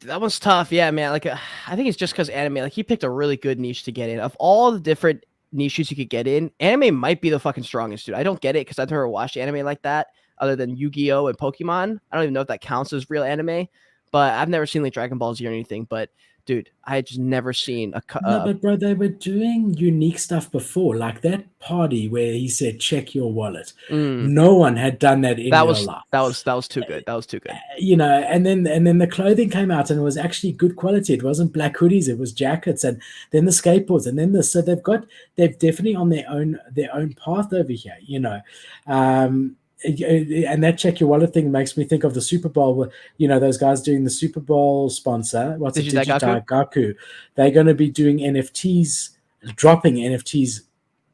That one's tough. Yeah, man. Like, I think it's just because anime, like, he picked a really good niche to get in. Of all the different niches you could get in, anime might be the fucking strongest, dude. I don't get it because I've never watched anime like that other than Yu-Gi-Oh! And Pokemon. I don't even know if that counts as real anime, but I've never seen like Dragon Ball Z or anything. But dude, I had just never seen No, but bro, they were doing unique stuff before, like that party where he said, "Check your wallet." No one had done that in that real was life. that was too good. That was too good. You know, and then the clothing came out and it was actually good quality. It wasn't black hoodies, it was jackets, and then the skateboards, and then this. So they've definitely on their own path over here. You know, and that check your wallet thing makes me think of the Super Bowl. You know, those guys doing the Super Bowl sponsor. What's it? Gaku. They're going to be doing NFTs, dropping NFTs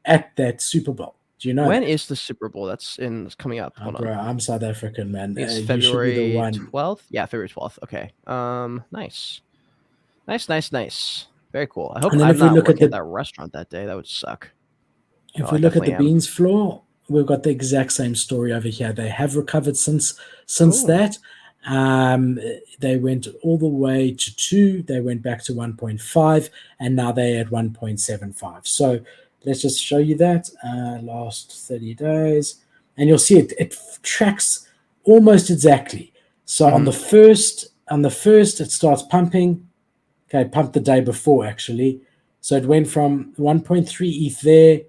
at that Super Bowl. Do you know when is the Super Bowl? It's coming up. Hold on. I'm South African, man. It's February 12th. Yeah, February 12th. Okay. Nice. Very cool. I hope I'm not working at that restaurant that day. That would suck. If we look at the beans floor, we've got the exact same story over here. They have recovered since that. They went all the way to 2. They went back to 1.5, and now they're at 1.75. So let's just show you that last 30 days, and you'll see it tracks almost exactly. So on the first, it starts pumping. Okay, pumped the day before actually. So it went from 1.3 ETH there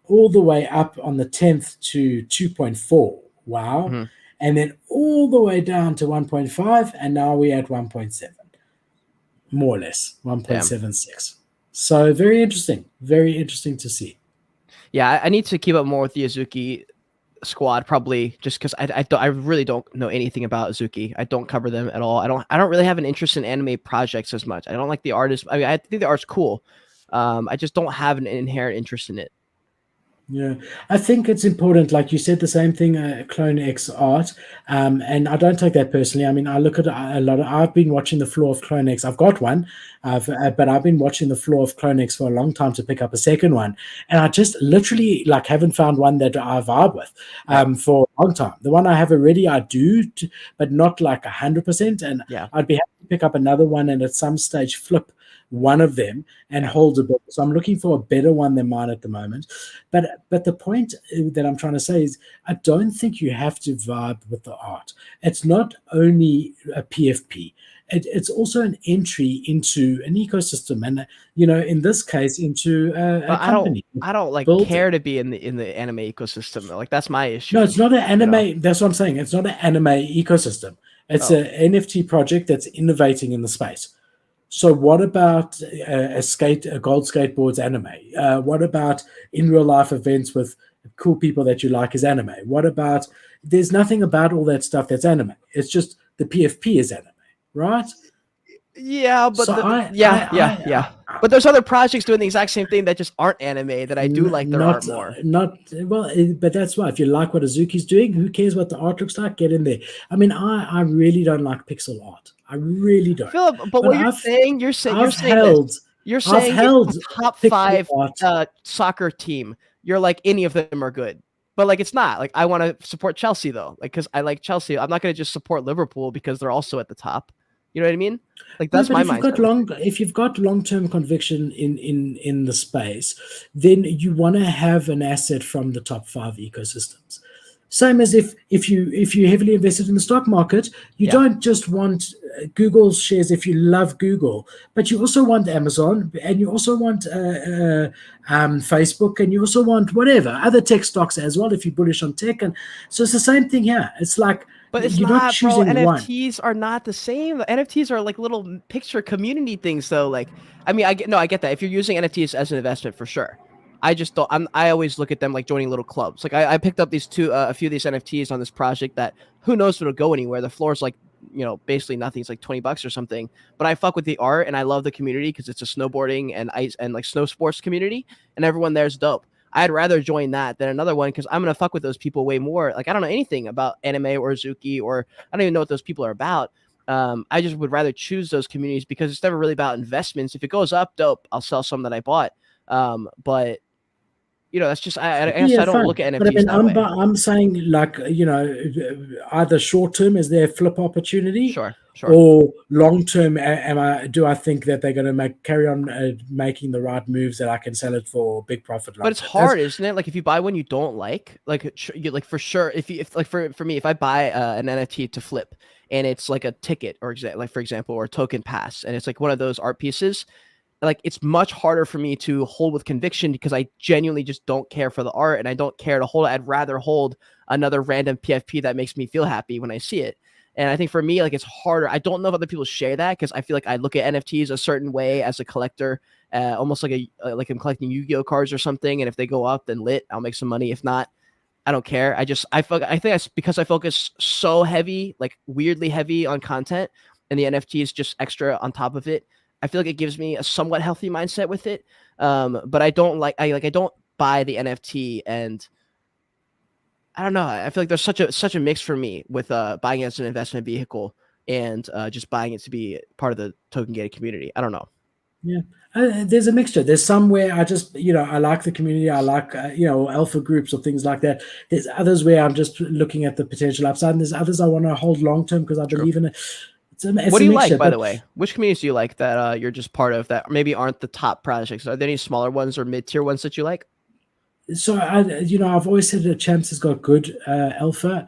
all the way up on the 10th to 2.4. Wow. And then all the way down to 1.5, and now we're at 1.7. More or less, 1.76. So very interesting to see. Yeah, I need to keep up more with the Azuki squad, probably just because I really don't know anything about Azuki. I don't cover them at all. I don't really have an interest in anime projects as much. I don't like the artist. I mean, I think the art's cool. I just don't have an inherent interest in it. Yeah, I think it's important, like you said, the same thing, Clone X art, and I don't take that personally. I mean, I look at a lot of, I've been watching the floor of Clone X. I've got one, but I've been watching the floor of Clone X for a long time to pick up a second one, and I just literally like haven't found one that I vibe with for a long time. The one I have already, I do, but not like 100%, and I'd be happy to pick up another one and at some stage flip one of them and hold a bit. So I'm looking for a better one than mine at the moment. But the point that I'm trying to say is I don't think you have to vibe with the art. It's not only a PFP. It's also an entry into an ecosystem, and you know, in this case, into a company. I don't like care to be in the anime ecosystem. Like that's my issue. No, it's not an anime. You know? That's what I'm saying. It's not an anime ecosystem. It's an NFT project that's innovating in the space. So what about a gold skateboards anime? What about in real life events with cool people that you like as anime? What about, there's nothing about all that stuff that's anime. It's just the PFP is anime, right? Yeah, but but there's other projects doing the exact same thing that just aren't anime that I do like their art more. But that's why if you like what Azuki's doing, who cares what the art looks like? Get in there. I mean, I really don't like pixel art. I really don't. Philip, but what you're saying you're top 5 soccer team. You're like any of them are good. But like it's not. Like I want to support Chelsea though. Like cuz I like Chelsea. I'm not going to just support Liverpool because they're also at the top. You know what I mean? Like that's my mindset. If you've got long-term conviction in the space, then you want to have an asset from the top 5 ecosystems. Same as if you heavily invested in the stock market, you don't just want Google's shares if you love Google, but you also want Amazon, and you also want Facebook, and you also want whatever other tech stocks as well if you're bullish on tech. And so it's the same thing here. It's like, but it's you're not choosing NFTs one. are not the same. The NFTs are like little picture community things, though. Like, I mean, I get that if you're using NFTs as an investment for sure. I just don't. I always look at them like joining little clubs. Like I picked up these a few of these NFTs on this project that who knows if it'll go anywhere. The floor is like, you know, basically nothing. It's like $20 or something. But I fuck with the art and I love the community because it's a snowboarding and ice and like snow sports community, and everyone there's dope. I'd rather join that than another one because I'm gonna fuck with those people way more. Like I don't know anything about anime or Azuki, or I don't even know what those people are about. I just would rather choose those communities because it's never really about investments. If it goes up, dope. I'll sell some that I bought. But you know, that's just I guess I don't look at NFTs but I mean, that way. I'm saying like, you know, either short term is there a flip opportunity, sure, or long term, do I think that they're going to carry on making the right moves that I can sell it for big profit? But it's hard, isn't it? Like if you buy one you don't like for sure. If for me, if I buy an NFT to flip and it's like a ticket, or like for example, or a token pass, and it's like one of those art pieces. Like it's much harder for me to hold with conviction because I genuinely just don't care for the art and I don't care to hold it. I'd rather hold another random PFP that makes me feel happy when I see it. And I think for me, like it's harder. I don't know if other people share that because I feel like I look at NFTs a certain way as a collector, almost like like I'm collecting Yu-Gi-Oh cards or something. And if they go up, then lit, I'll make some money. If not, I don't care. I think that's because I focus so heavy, like weirdly heavy on content, and the NFT is just extra on top of it. I feel like it gives me a somewhat healthy mindset with it. But I don't I don't buy the NFT, and I don't know. I feel like there's such a mix for me with buying it as an investment vehicle and just buying it to be part of the token gated community. I don't know. Yeah, there's a mixture. There's some where I just, I like the community. I like, alpha groups or things like that. There's others where I'm just looking at the potential upside, and there's others I want to hold long term because I believe in it. What do you like, by the way? Which communities do you like that you're just part of that maybe aren't the top projects? Are there any smaller ones or mid-tier ones that you like? So I've always said that Champs has got good alpha.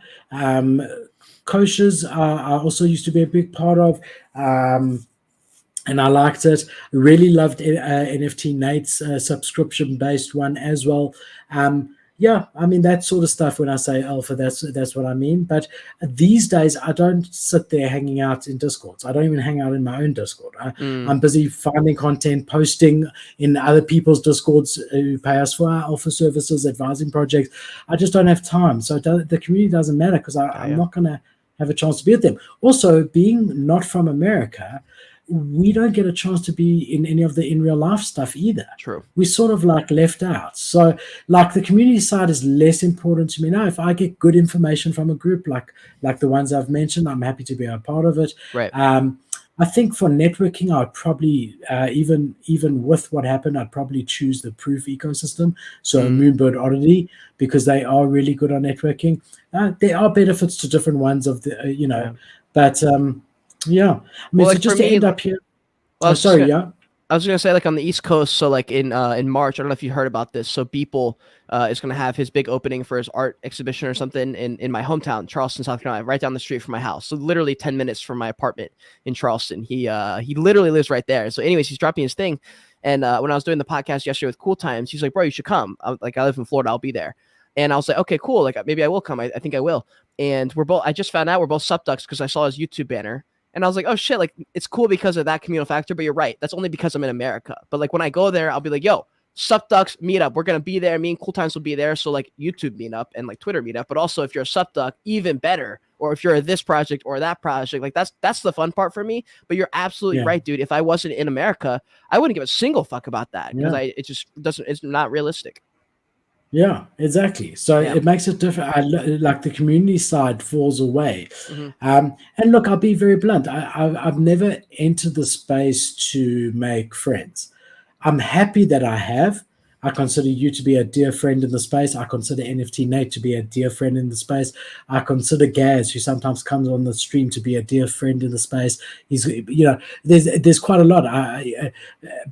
Koshas I also used to be a big part of. And I liked it. Really loved NFT Nate's subscription-based one as well. Yeah, I mean that sort of stuff. When I say alpha, that's what I mean. But these days, I don't sit there hanging out in Discords. I don't even hang out in my own Discord. I'm busy finding content, posting in other people's Discords who pay us for our alpha services, advising projects. I just don't have time. So the community doesn't matter because I'm not going to have a chance to be with them. Also, being not from America, we don't get a chance to be in any of the in real life stuff either. True. We're sort of like left out. So like the community side is less important to me now. If I get good information from a group like the ones I've mentioned, I'm happy to be a part of it. Right. I think for networking, I'd probably even with what happened, I'd probably choose the Proof ecosystem, so Moonbird Oddity, because they are really good on networking. There are benefits to different ones of the but yeah, I mean, well, so just to end up here. Well, I was gonna say, like on the East Coast, so like in March, I don't know if you heard about this. So Beeple is gonna have his big opening for his art exhibition or something in my hometown, Charleston, South Carolina, right down the street from my house. So literally 10 minutes from my apartment in Charleston. He literally lives right there. So anyways, he's dropping his thing. And when I was doing the podcast yesterday with Cool Times, he's like, "Bro, you should come." I live in Florida, I'll be there. And I was like, "Okay, cool. Like maybe I will come. I think I will." And I just found out we're both Subducks because I saw his YouTube banner. And I was like, oh shit, like it's cool because of that communal factor, but you're right. That's only because I'm in America. But like when I go there, I'll be like, yo, Subducks meetup. We're gonna be there. Me and Cool Times will be there. So like YouTube meetup and like Twitter meetup. But also if you're a Subduck, even better. Or if you're a this project or that project, like that's the fun part for me. But you're absolutely right, dude. If I wasn't in America, I wouldn't give a single fuck about that because it's not realistic. Yeah, exactly. So it makes it different. Like the community side falls away. And look, I'll be very blunt. I've never entered the space to make friends. I'm happy that I have. I consider you to be a dear friend in the space. I consider NFT Nate to be a dear friend in the space. I consider Gaz, who sometimes comes on the stream, to be a dear friend in the space. He's, there's quite a lot.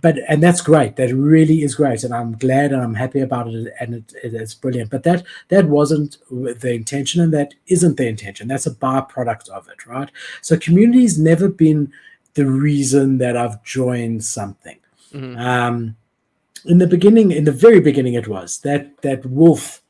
And that's great. That really is great, and I'm glad and I'm happy about it, and it's brilliant. But that wasn't the intention, and that isn't the intention. That's a byproduct of it, right? So community's never been the reason that I've joined something. In the very beginning, it was that wolf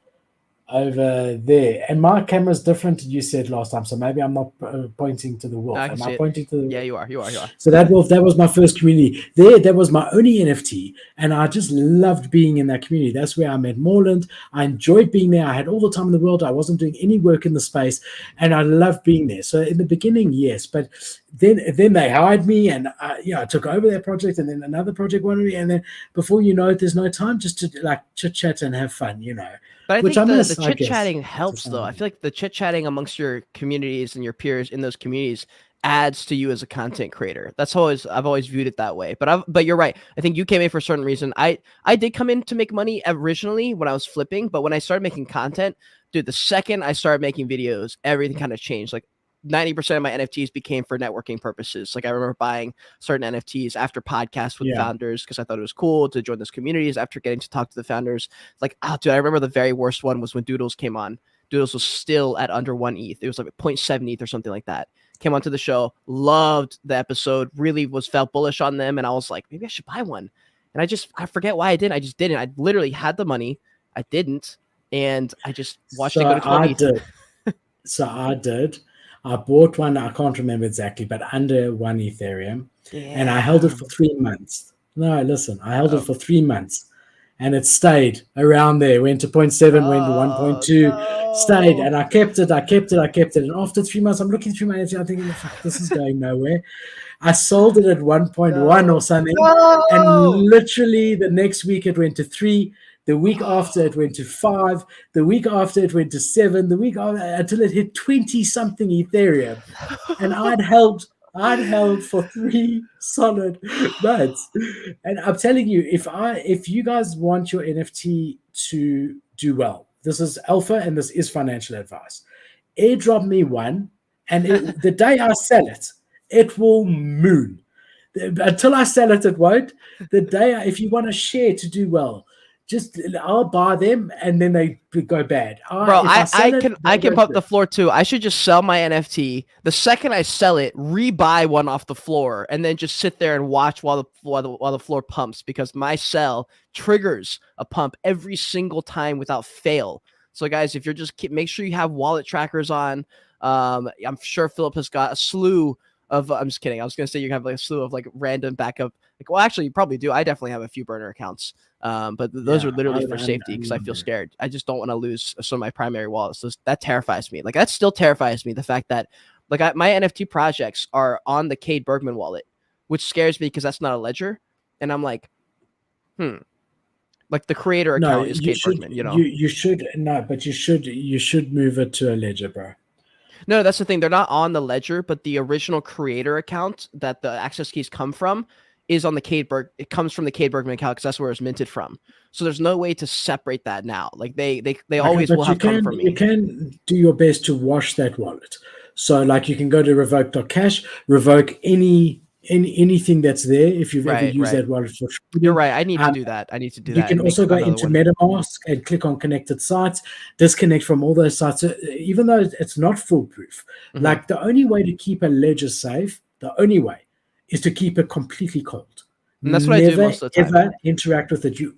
over there, and my camera's different. You said last time, so maybe I'm not pointing to the wolf. Am I pointing to? Yeah, you are. So that wolf, that was my first community. That was my only NFT, and I just loved being in that community. That's where I met Memeland. I enjoyed being there. I had all the time in the world. I wasn't doing any work in the space, and I loved being there. So in the beginning, yes, but then they hired me, and I took over that project, and then another project wanted me, and then before you know it, there's no time just to like chit chat and have fun, But I think the chit-chatting helps, though. I feel like the chit-chatting amongst your communities and your peers in those communities adds to you as a content creator. I've always viewed it that way. But you're right. I think you came in for a certain reason. I did come in to make money originally when I was flipping, but when I started making content, dude, the second I started making videos, everything kind of changed. Like 90% of my NFTs became for networking purposes. Like I remember buying certain NFTs after podcasts with founders because I thought it was cool to join those communities after getting to talk to the founders. Like, dude, I remember the very worst one was when Doodles came on. Doodles was still at under 1 ETH. It was like 0.7 ETH or something like that. came onto the show, loved the episode, really felt bullish on them, and I was like, maybe I should buy one. And I forget why I didn't. I just didn't. I literally had the money. I didn't, and I just watched it go to 20. I did. I bought one. I can't remember exactly, but under 1 Ethereum, and I held it for 3 months. No, listen, I held it for 3 months, and it stayed around there. Went to 0.7, went to 1.2, stayed, and I kept it. And after 3 months, I'm looking through my NFT, I'm thinking, fuck, this is going nowhere. I sold it at 1.1 or something, and literally the next week it went to 3. The week after it went to 5. The week after it went to 7. The week after, until it hit 20 something Ethereum, and I'd held for 3 solid months. And I'm telling you, if you guys want your NFT to do well, this is alpha and this is financial advice. Airdrop me one, and the day I sell it, it will moon. Until I sell it, it won't. The day, if you want a share to do well, I'll buy them and then they go bad. Bro, I can pump the floor too. I should just sell my NFT. The second I sell it, rebuy one off the floor, and then just sit there and watch while the floor pumps, because my sell triggers a pump every single time without fail. So guys, if you're make sure you have wallet trackers on. I'm sure Philip has got a slew of. I'm just kidding. I was gonna say you have like a slew of like random backup. Well, actually, you probably do. I definitely have a few burner accounts. But those are literally for safety, because I feel scared. I just don't want to lose some of my primary wallets. So that terrifies me. Like, that still terrifies me. The fact that my NFT projects are on the Cade Bergman wallet, which scares me because that's not a ledger. And I'm like, like the creator account is Cade Bergman, you know? You should move it to a ledger, bro. No, that's the thing. They're not on the ledger, but the original creator account that the access keys come from is on the it comes from the Cade Bergman account, because that's where it's minted from. So there's no way to separate that now. Like they always will have come from me. You can do your best to wash that wallet. So like you can go to revoke.cash, revoke anything that's there if you've ever used that wallet for trading. You're right. I need to do that. You can also go into MetaMask and click on connected sites, disconnect from all those sites. So even though it's not foolproof, like the only way to keep a ledger safe, the only way is to keep it completely cold. And that's what I do most of the time. Never interact with it. You're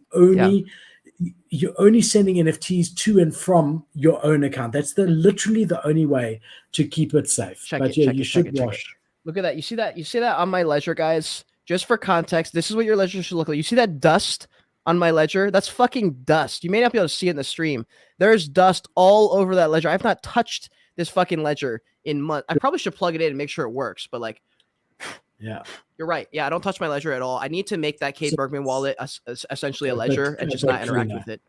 only sending NFTs to and from your own account. That's literally the only way to keep it safe. You should wash. Look at that. You see that on my ledger, guys? Just for context, this is what your ledger should look like. You see that dust on my ledger? That's fucking dust. You may not be able to see it in the stream. There's dust all over that ledger. I've not touched this fucking ledger in months. I probably should plug it in and make sure it works, but like, yeah, you're right. Yeah, I don't touch my ledger at all. I need to make that Cade Bergman wallet essentially a ledger and just not interact with it.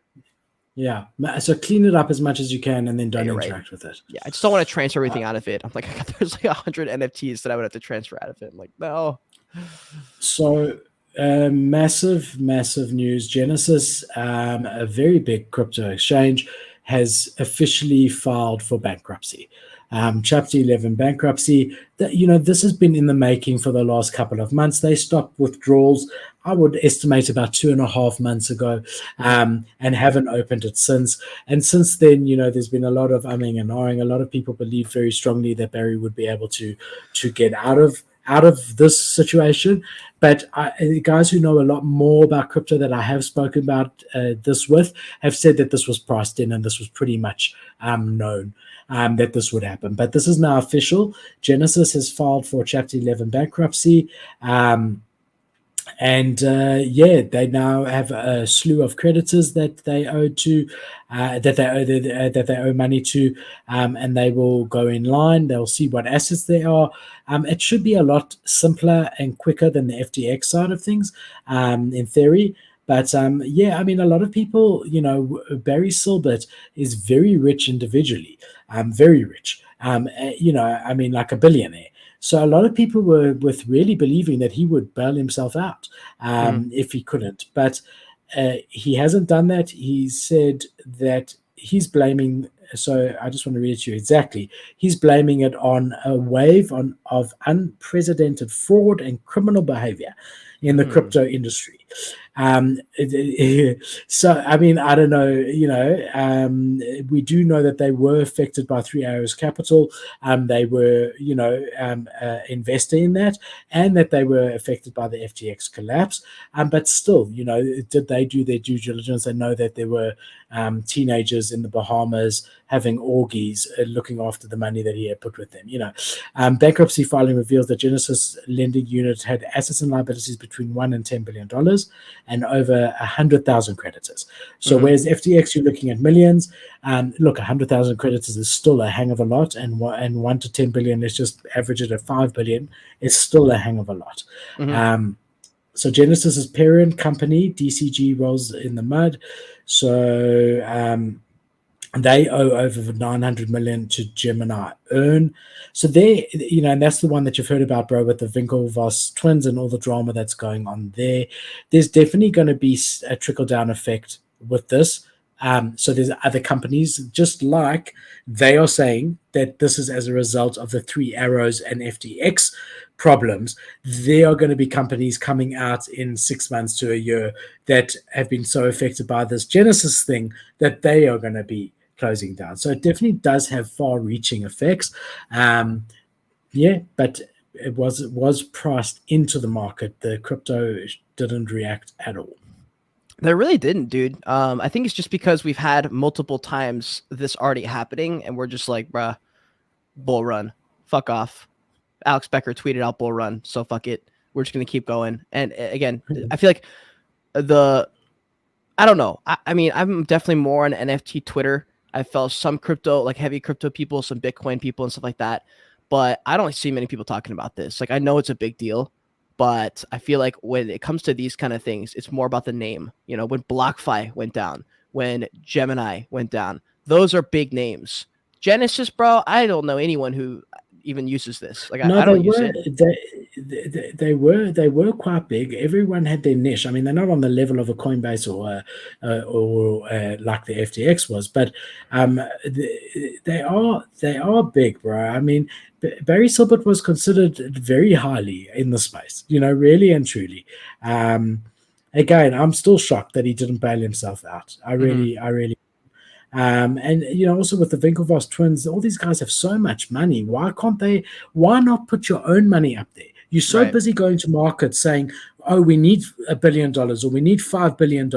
Yeah, so clean it up as much as you can, and then don't interact with it. Yeah, I just don't want to transfer everything out of it. I'm like, there's like 100 NFTs that I would have to transfer out of it. I'm like, no. So massive news. Genesis, a very big crypto exchange, has officially filed for bankruptcy. Chapter 11 bankruptcy. This has been in the making for the last couple of months. They stopped withdrawals, I would estimate, about 2.5 months ago, and haven't opened it since. And since then, there's been a lot of umming and ahhing. A lot of people believe very strongly that Barry would be able to get out of this situation. But guys who know a lot more about crypto that I have spoken about this with have said that this was priced in, and this was pretty much known that this would happen. But this is now official. Genesis has filed for Chapter 11 bankruptcy. They now have a slew of creditors that they owe that they owe money to, and they will go in line. They'll see what assets they are. It should be a lot simpler and quicker than the FTX side of things, in theory. But a lot of people, Barry Silbert is very rich individually, very rich. Like a billionaire. So a lot of people were really believing that he would bail himself out if he couldn't. But he hasn't done that. He said that he's blaming. So I just want to read it to you exactly. He's blaming it on a wave of unprecedented fraud and criminal behavior in the crypto industry. So, I mean, I don't know, we do know that they were affected by Three Arrows Capital. They were, investor in that, and that they were affected by the FTX collapse. But still, did they do their due diligence and know that there were teenagers in the Bahamas having orgies, looking after the money that he had put with them? Bankruptcy filing reveals that Genesis lending unit had assets and liabilities between $1 and $10 billion and over 100,000 creditors. So whereas FTX, you're looking at millions. Look, 100,000 creditors is still a hang of a lot, and 1 to 10 billion, let's just average it at 5 billion, is still a hang of a lot. So Genesis's parent company, DCG, rolls in the mud. So they owe over 900 million to Gemini Earn. So they, and that's the one that you've heard about, bro, with the Winklevoss twins and all the drama that's going on there. There's definitely going to be a trickle-down effect with this. So there's other companies, just like they are saying that this is as a result of the Three Arrows and FTX problems. There are going to be companies coming out in 6 months to a year that have been so affected by this Genesis thing that they are going to be closing down. So it definitely does have far-reaching effects. But it was priced into the market. The crypto didn't react at all. They really didn't, dude. I think it's just because we've had multiple times this already happening, and we're just like, bruh, bull run, fuck off. Alex Becker tweeted out bull run, so fuck it. We're just gonna keep going. And again, I feel like I don't know. I mean, I'm definitely more on NFT Twitter. I felt some crypto, like heavy crypto people, some Bitcoin people and stuff like that. But I don't see many people talking about this. Like, I know it's a big deal, but I feel like when it comes to these kind of things, it's more about the name. When BlockFi went down, when Gemini went down, those are big names. Genesis, bro, I don't know anyone who even uses this. Like, I don't use it. They were quite big. Everyone had their niche. I mean, they're not on the level of a Coinbase or like the FTX was, but they are big, bro. I mean, Barry Silbert was considered very highly in the space, really and truly. Again, I'm still shocked that he didn't bail himself out. I really. And also with the Winklevoss twins, all these guys have so much money. Why not put your own money up there? You're so busy going to market saying, oh, we need $1 billion or we need $5 billion.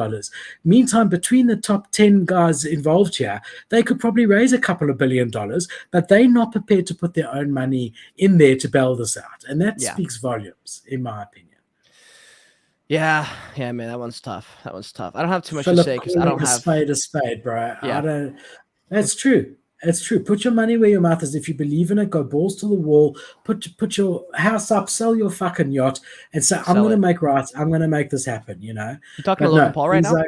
Meantime, between the top 10 guys involved here, they could probably raise a couple of $1 billion, but they're not prepared to put their own money in there to bail this out. And that speaks volumes, in my opinion. Yeah, man, that one's tough. I don't have too much to say because I don't have a spade, bro. Yeah. That's true. It's true. Put your money where your mouth is. If you believe in it, go balls to the wall. Put your house up, sell your fucking yacht, and say, I'm going to make right. I'm going to make this happen. You talking to Logan Paul right now?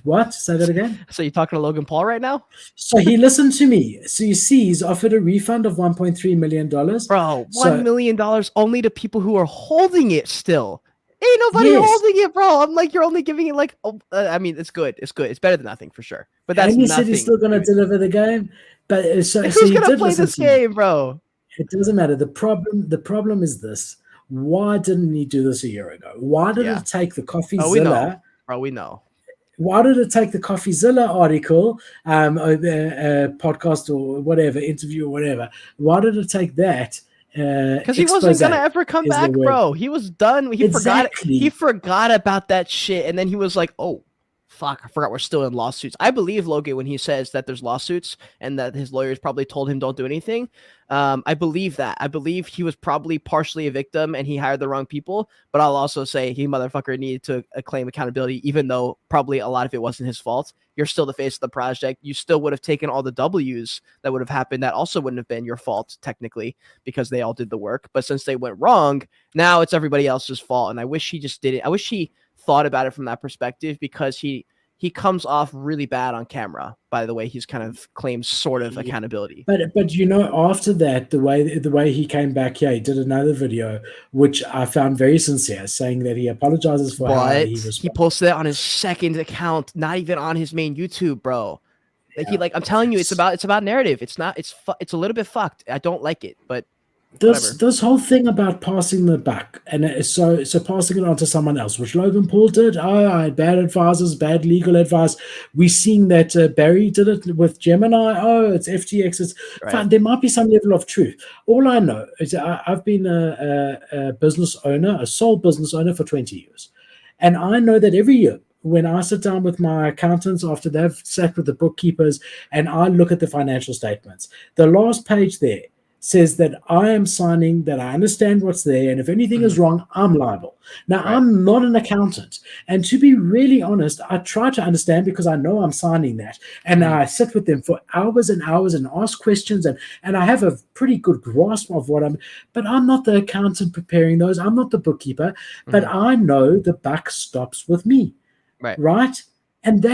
What? Say that again? So you're talking to Logan Paul right now? So he listened to me. So you see, he's offered a refund of $1.3 million. Bro, $1 million only to people who are holding it still. Ain't nobody holding it, bro. I'm like, you're only giving it like, I mean, it's good. It's good. It's better than nothing for sure. But that's and he nothing. Said he's still going to deliver the game. But who's going to play this game, bro? It doesn't matter. The problem is this. Why didn't he do this a year ago? Why did it take the CoffeeZilla? We know. Bro, we know. Why did it take the CoffeeZilla article, podcast or whatever, interview or whatever? Why did it take that? Because he wasn't gonna ever come back, bro. He was done. He forgot about that shit, and then he was like, "Oh, fuck, I forgot we're still in lawsuits." I believe Logan when he says that there's lawsuits and that his lawyers probably told him don't do anything. I believe that. I believe he was probably partially a victim and he hired the wrong people. But I'll also say he motherfucker needed to claim accountability, even though probably a lot of it wasn't his fault. You're still the face of the project. You still would have taken all the W's that would have happened. That also wouldn't have been your fault technically because they all did the work. But since they went wrong, now it's everybody else's fault. And I wish he just did it. I wish he thought about it from that perspective because he comes off really bad on camera by the way he's kind of claims sort of accountability. But after that, the way he came back here, he did another video which I found very sincere, saying that he apologizes for how he was. He posted it on his second account, not even on his main YouTube, bro. Like I'm telling you, it's about narrative. It's not. It's a little bit fucked. I don't like it, but whatever. This whole thing about passing the buck and so passing it on to someone else, which Logan Paul did. Oh, I had bad advisors, bad legal advice. We're seeing that Barry did it with Gemini. Oh, it's FTX. It's fine. There might be some level of truth. All I know is I've been a business owner, a sole business owner for 20 years, and I know that every year when I sit down with my accountants after they've sat with the bookkeepers and I look at the financial statements, the last page there says that I am signing that I understand what's there, and if anything is wrong, I'm liable. Now, I'm not an accountant, and to be really honest, I try to understand because I know I'm signing that, and I sit with them for hours and hours and ask questions, and I have a pretty good grasp of what but I'm not the accountant preparing those. I'm not the bookkeeper, but I know the buck stops with me, right? And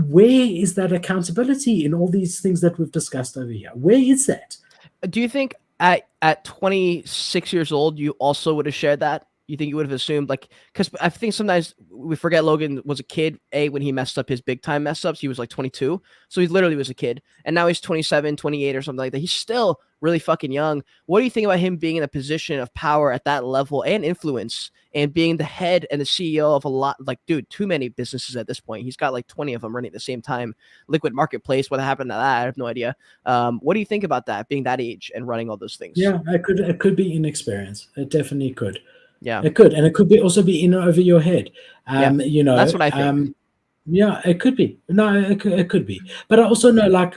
where is that accountability in all these things that we've discussed over here? Where is that? Do you think at 26 years old, you also would have shared that? You think you would have assumed, like, because I think sometimes we forget Logan was a kid, when he messed up his big time mess ups, he was like 22. So he literally was a kid. And now he's 27, 28 or something like that. He's still really fucking young. What do you think about him being in a position of power at that level and influence and being the head and the CEO of a lot, like, dude, too many businesses at this point. He's got like 20 of them running at the same time. Liquid Marketplace, what happened to that? I have no idea. What do you think about that, being that age and running all those things? Yeah, it could be inexperience. It definitely could. Yeah, it could, and it could also be in over your head. You know, that's what I think. Yeah, it could be. No, it could be. But I also know, like,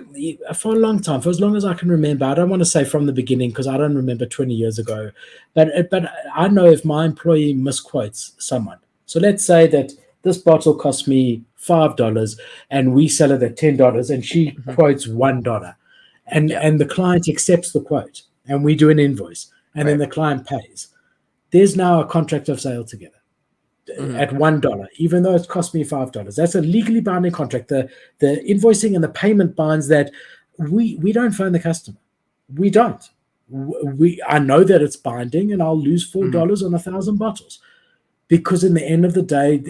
for a long time, for as long as I can remember, I don't want to say from the beginning because I don't remember 20 years ago, but I know if my employee misquotes someone. So let's say that this bottle cost me $5 and we sell it at $10 and she quotes $1, and the client accepts the quote and we do an invoice and then the client pays. There's now a contract of sale together at $1, even though it cost me $5. That's a legally binding contract. The invoicing and the payment binds that we don't phone the customer. We don't. I know that it's binding, and I'll lose $4 on 1,000 bottles. Because in the end of the day,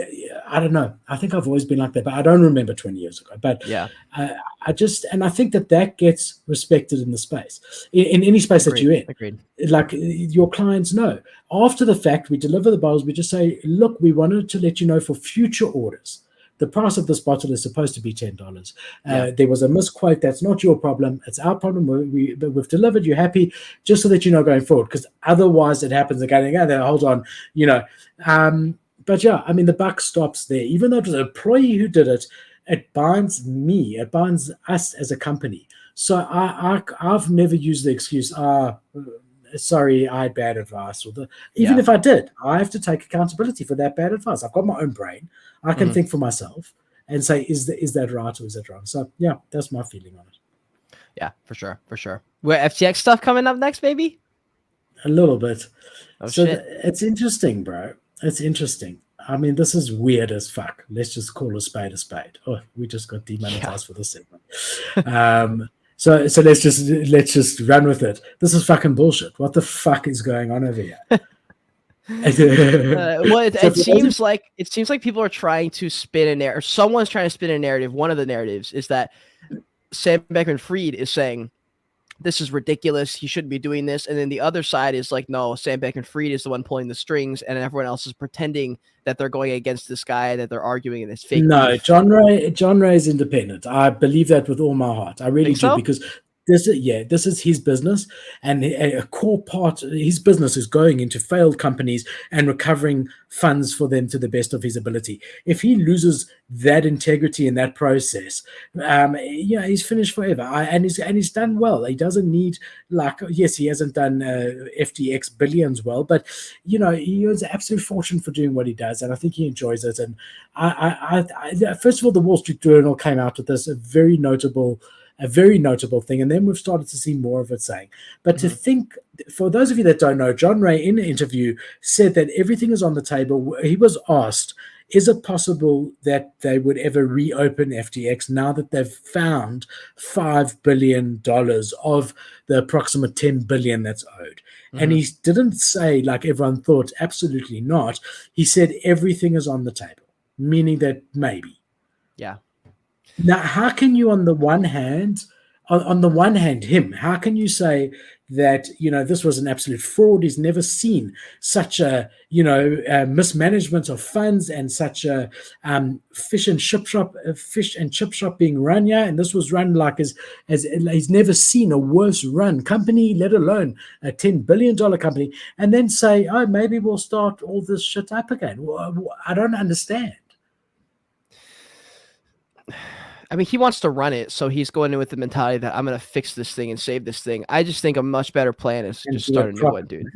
I don't know. I think I've always been like that, but I don't remember 20 years ago. But I think that gets respected in the space, in any space that you're in. Agreed. Like, your clients know. After the fact, we deliver the bottles. We just say, look, we wanted to let you know for future orders, the price of this bottle is supposed to be $10. There was a misquote. That's not your problem. It's our problem. We've delivered. You're happy, just so that you know going forward, because otherwise it happens again. Hold on, you know. But yeah, I mean, the buck stops there. Even though it was an employee who did it, it binds me. It binds us as a company. So I've never used the excuse, sorry, I had bad advice. Even if I did, I have to take accountability for that bad advice. I've got my own brain. I can think for myself and say, is that right or is that wrong? So yeah, that's my feeling on it. Yeah, for sure. Where FTX stuff coming up next, maybe? A little bit. Shit. It's interesting, bro. It's interesting. I mean, this is weird as fuck. Let's just call a spade a spade. Oh, we just got demonetized for this segment. So let's just run with it. This is fucking bullshit. What the fuck is going on over here? It seems like people are trying to spin a narrative. Someone's trying to spin a narrative. One of the narratives is that Sam Bankman-Fried is saying this is ridiculous. He shouldn't be doing this. And then the other side is like, no, Sam Bankman-Fried is the one pulling the strings, and everyone else is pretending that they're going against this guy, that they're arguing in this fake. No, beef. John Ray is independent. I believe that with all my heart. I really do, because this is his business, and a core part of his business is going into failed companies and recovering funds for them to the best of his ability. If he loses that integrity in that process, he's finished forever. And he's done well. He doesn't need, like, yes, he hasn't done FTX billions well, but he earns an absolute fortune for doing what he does, and I think he enjoys it. And I first of all, the Wall Street Journal came out with this, a very notable thing, and then we've started to see more of it saying. But to think, for those of you that don't know, John Ray in an interview said that everything is on the table. He was asked, is it possible that they would ever reopen FTX now that they've found $5 billion of the approximate $10 billion that's owed? And he didn't say, like everyone thought, absolutely not. He said everything is on the table, meaning that maybe. Yeah. Now, how can you, on the one hand, how can you say, that, this was an absolute fraud. He's never seen such a, mismanagement of funds and such a fish and chip shop being run. Yeah. And this was run like as he's never seen a worse run company, let alone a $10 billion company. And then say, oh, maybe we'll start all this shit up again. Well, I don't understand. I mean, he wants to run it, so he's going in with the mentality that I'm going to fix this thing and save this thing. I just think a much better plan is to just start a new one, dude.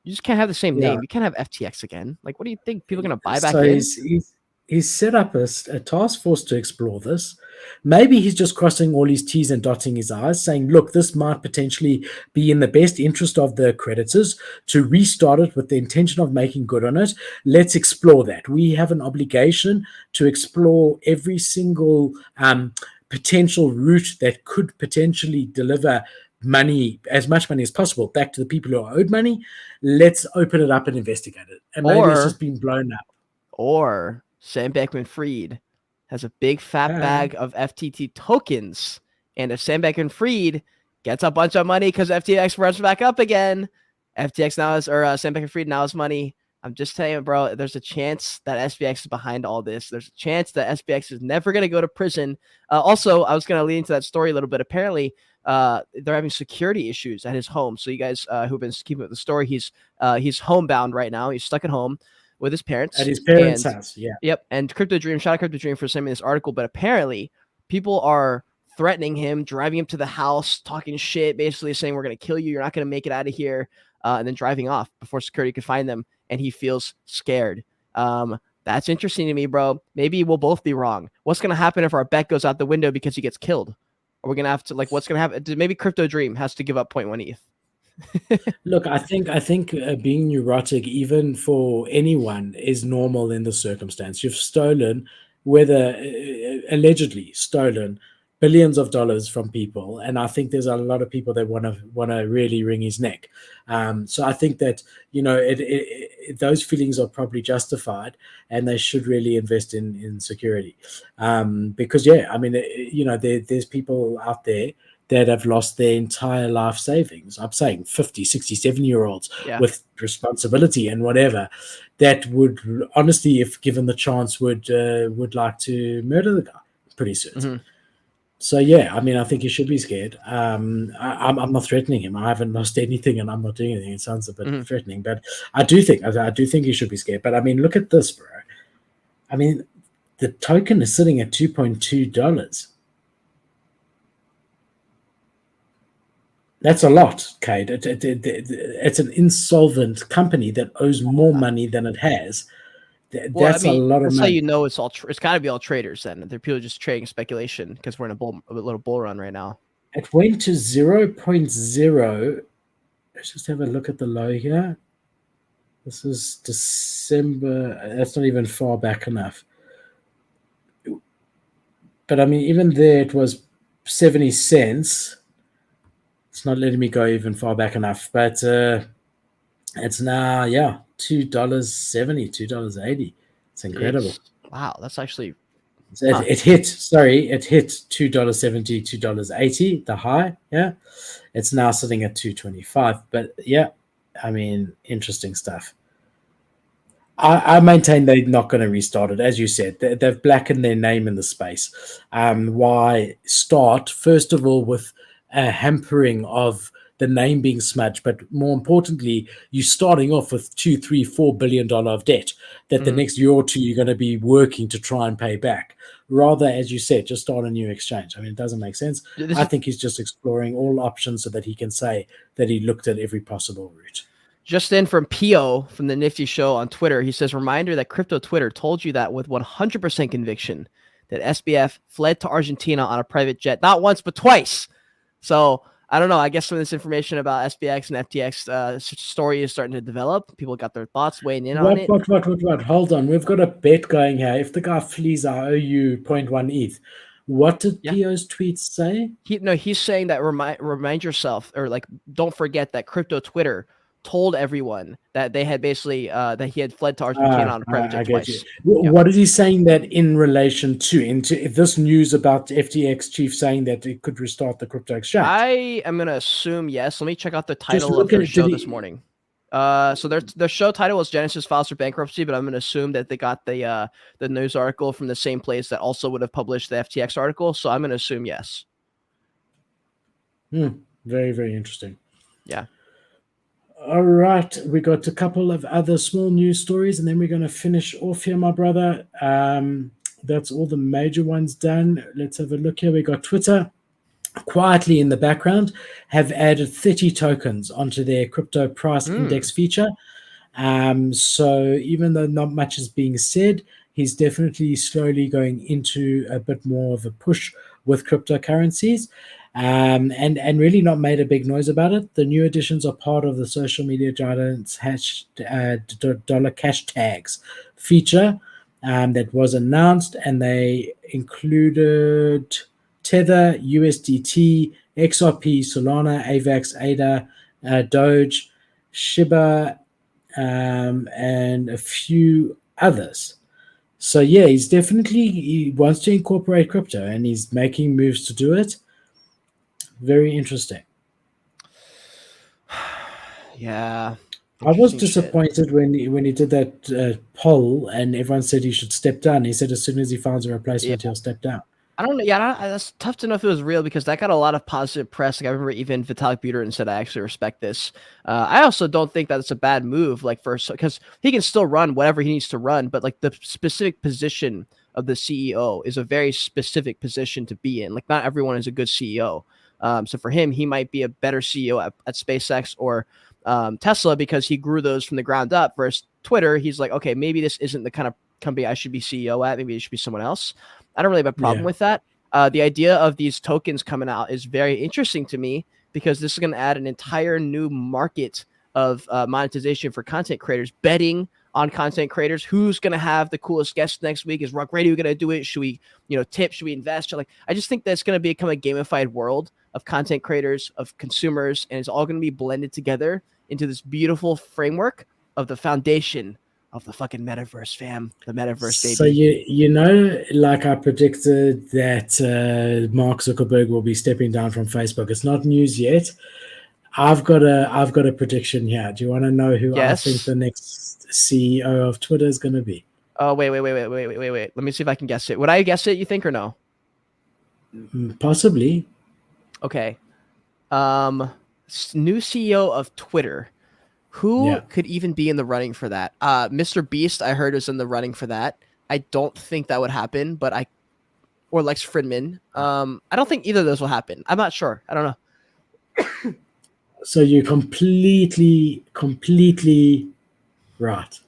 You just can't have the same name. You can't have FTX again. Like, what do you think? People are going to buy back in? He's set up a task force to explore this. Maybe he's just crossing all his T's and dotting his I's, saying, look, this might potentially be in the best interest of the creditors to restart it with the intention of making good on it. Let's explore that. We have an obligation to explore every single potential route that could potentially deliver money, as much money as possible, back to the people who are owed money. Let's open it up and investigate it. And maybe it's just been blown up. Or Sam Bankman-Fried has a big fat bag of FTT tokens, and if Sam Bankman-Fried gets a bunch of money because FTX runs back up again, FTX now is, or Sam Bankman-Fried now has money. I'm just telling you, bro, there's a chance that SBX is behind all this. There's a chance that SBX is never going to go to prison. Also, I was going to lead into that story a little bit. Apparently, they're having security issues at his home. So you guys who've been keeping with the story, he's homebound right now. He's stuck at home with his parents. At his parents' house, yeah. Yep. And Crypto Dream, shout out Crypto Dream for sending me this article. But apparently, people are threatening him, driving him to the house, talking shit, basically saying, we're going to kill you. You're not going to make it out of here. And then driving off before security could find them. And he feels scared. That's interesting to me, bro. Maybe we'll both be wrong. What's going to happen if our bet goes out the window because he gets killed? Are we going to have to, like, what's going to happen? Maybe Crypto Dream has to give up 0.1 ETH. Look, I think being neurotic, even for anyone, is normal in the circumstance. You've stolen, whether allegedly stolen, billions of dollars from people, and I think there's a lot of people that want to really wring his neck. So I think that those feelings are probably justified, and they should really invest in security, because I mean, there's people out there that have lost their entire life savings. I'm saying 50, 60, 70-year-olds with responsibility and whatever, that would honestly, if given the chance, would like to murder the guy pretty soon. Mm-hmm. So I mean, I think he should be scared. I'm not threatening him. I haven't lost anything, and I'm not doing anything. It sounds a bit threatening, but I do think he should be scared. But I mean, look at this, bro. I mean, the token is sitting at $2.2. That's a lot, Cade. It's an insolvent company that owes more money than it has. That's a lot of money. That's how you know it's all. It's got to be all traders then. They're people just trading speculation because we're in a little bull run right now. It went to 0.0. Let's just have a look at the low here. This is December. That's not even far back enough. But I mean, even there, it was 70 cents. It's not letting me go even far back enough, but it's now, $2.70, $2.80. It's incredible. Wow, that's actually... It hit $2.70, $2.80, the high, It's now sitting at $2.25, but I mean, interesting stuff. I maintain they're not going to restart it. As you said, they've blackened their name in the space. Why start, first of all, with a hampering of the name being smudged, but more importantly, you're starting off with $2, $3, $4 billion of debt that the next year or two you're going to be working to try and pay back. Rather, as you said, just start a new exchange. I mean, it doesn't make sense. I think he's just exploring all options so that he can say that he looked at every possible route. Just in from Pio from the Nifty Show on Twitter, he says, reminder that Crypto Twitter told you that with 100% conviction that SBF fled to Argentina on a private jet, not once, but twice. So I don't know. I guess some of this information about SBX and FTX story is starting to develop. People got their thoughts weighing in on it. What? Hold on. We've got a bet going here. If the guy flees, I owe you 0.1 ETH. What did Pio's tweets say? He's saying that remind yourself, or like, don't forget that Crypto Twitter told everyone that they had basically that he had fled to Argentina on a private jet get you. twice. What is he saying that in relation to into this news about FTX chief saying that it could restart the crypto exchange? I am gonna assume yes. Let me check out the Just title of look their at show this morning. So their show title was Genesis files for bankruptcy, but I'm gonna assume that they got the news article from the same place that also would have published the FTX article. So I'm gonna assume yes. Very, very interesting. Yeah. All right, we got a couple of other small news stories, and then we're going to finish off here, my brother. That's all the major ones done. Let's have a look here. We got Twitter quietly in the background have added 30 tokens onto their crypto price index feature. So even though not much is being said, he's definitely slowly going into a bit more of a push with cryptocurrencies. And really not made a big noise about it. The new additions are part of the social media giants dollar cash tags feature that was announced, and they included Tether, USDT, XRP, Solana, AVAX, ADA, Doge, Shiba, and a few others. So yeah, he wants to incorporate crypto, and he's making moves to do it. Very interesting. Yeah. I was disappointed when he did that poll, and everyone said he should step down. He said as soon as he finds a replacement, he'll step down. I don't know. Yeah, that's tough to know if it was real because that got a lot of positive press. Like I remember even Vitalik Buterin said, "I actually respect this." I also don't think that it's a bad move. Like because he can still run whatever he needs to run, but like the specific position of the CEO is a very specific position to be in. Like not everyone is a good CEO. So for him, he might be a better CEO at SpaceX or Tesla because he grew those from the ground up. Versus Twitter, he's like, okay, maybe this isn't the kind of company I should be CEO at. Maybe it should be someone else. I don't really have a problem with that. The idea of these tokens coming out is very interesting to me because this is going to add an entire new market of monetization for content creators, betting on content creators. Who's going to have the coolest guest next week? Is Rock Radio going to do it? Should we, tip? Should we invest? Like, I just think that's going to become a gamified world of content creators, of consumers, and it's all going to be blended together into this beautiful framework of the foundation of the fucking metaverse, fam. The metaverse, baby. So like I predicted that Mark Zuckerberg will be stepping down from Facebook. It's not news yet. I've got a prediction here. Do you want to know who I think the next CEO of Twitter is going to be? Oh, wait. Let me see if I can guess it. Would I guess it, you think, or no? Possibly. Okay. New CEO of Twitter. Who could even be in the running for that? Mr. Beast, I heard, was in the running for that. I don't think that would happen, or Lex Fridman. I don't think either of those will happen. I'm not sure. I don't know. So you're completely right.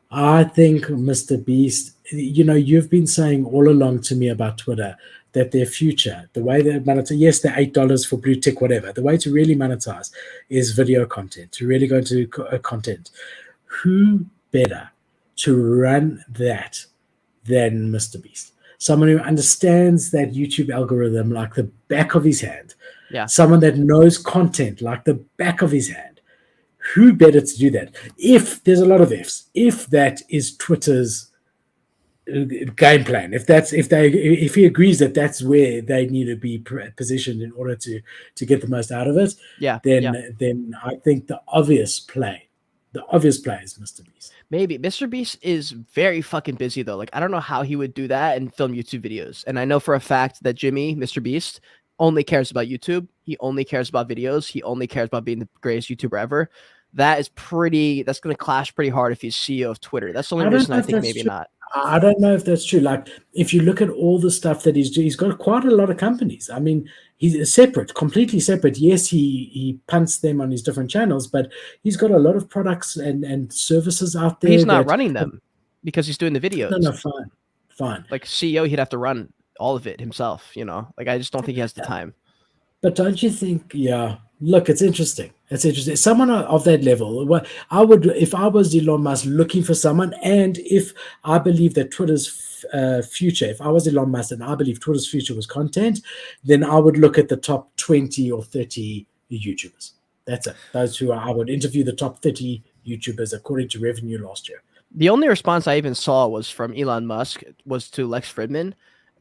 I think Mr. Beast, you've been saying all along to me about Twitter that their future, the way they monetize, yes, they're $8 for blue tick, whatever. The way to really monetize is video content, to really go into content. Who better to run that than Mr. Beast? Someone who understands that YouTube algorithm like the back of his hand. Yeah. Someone that knows content like the back of his hand. Who better to do that? If there's a lot of ifs, if that is Twitter's game plan, if he agrees that that's where they need to be positioned in order to get the most out of it, then I think the obvious play is Mr. Beast. Maybe Mr. Beast is very fucking busy though. Like I don't know how he would do that and film YouTube videos. And I know for a fact that Jimmy, Mr. Beast, only cares about YouTube. He only cares about videos. He only cares about being the greatest YouTuber ever. That's going to clash pretty hard if he's CEO of Twitter. That's the only reason I think maybe true. not. I don't know if that's true. Like, if you look at all the stuff that he's got quite a lot of companies. I mean, he's separate, completely separate. Yes, he punts them on his different channels, but he's got a lot of products and services out there. But he's not running them because he's doing the videos. No, fine. Like CEO, he'd have to run all of it himself, Like, I just don't think he has the time. But don't you think, look, it's interesting. Someone of that level, I would, if I was Elon Musk looking for someone, and if I believe that Twitter's future, if I was Elon Musk and I believe Twitter's future was content, then I would look at the top 20 or 30 YouTubers. That's it. Those two I would interview the top 30 YouTubers according to revenue last year. The only response I even saw was from Elon Musk, was to Lex Fridman.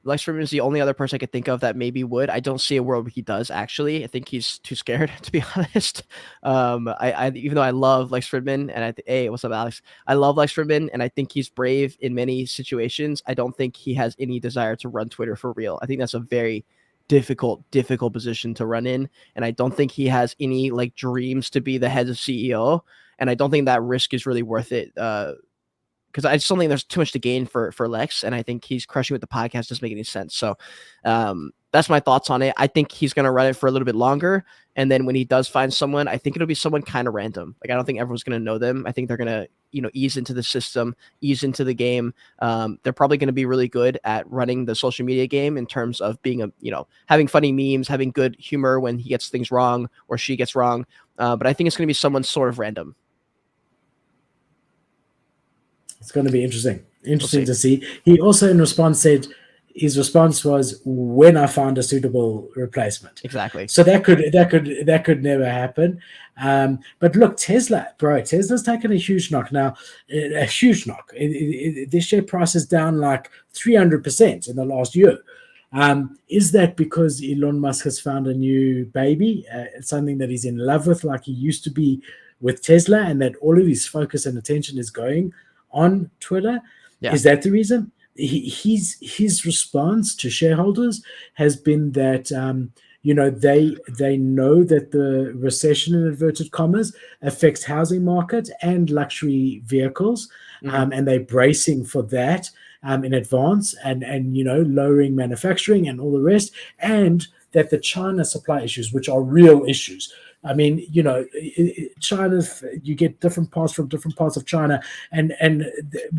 Lex Fridman is the only other person I could think of that maybe would. I don't see a world where he does, actually. I think he's too scared, to be honest. I even though I love Lex Fridman, and hey, what's up, Alex? I love Lex Fridman, and I think he's brave in many situations. I don't think he has any desire to run Twitter for real. I think that's a very difficult position to run in, and I don't think he has any like dreams to be the head of CEO, and I don't think that risk is really worth it. Because I just don't think there's too much to gain for Lex, and I think he's crushing with the podcast doesn't make any sense. So that's my thoughts on it. I think he's going to run it for a little bit longer, and then when he does find someone, I think it'll be someone kind of random. Like I don't think everyone's going to know them. I think they're going to ease into the system, ease into the game. They're probably going to be really good at running the social media game in terms of being having funny memes, having good humor when he gets things wrong or she gets wrong. But I think it's going to be someone sort of random. It's going to be interesting to see. He also in response said his response was, when I found a suitable replacement. Exactly. So that could never happen. But look, Tesla's taken a huge knock now. A huge knock. This share price is down like 300% in the last year. Is that because Elon Musk has found a new baby, something that he's in love with, like he used to be with Tesla, and that all of his focus and attention is going on Twitter? Yeah. Is that the reason? His response to shareholders has been that they know that the recession, in inverted commas, affects housing market and luxury vehicles, and they're bracing for that in advance, and lowering manufacturing and all the rest, and that the China supply issues, which are real issues. I mean, China, you get different parts from different parts of China, and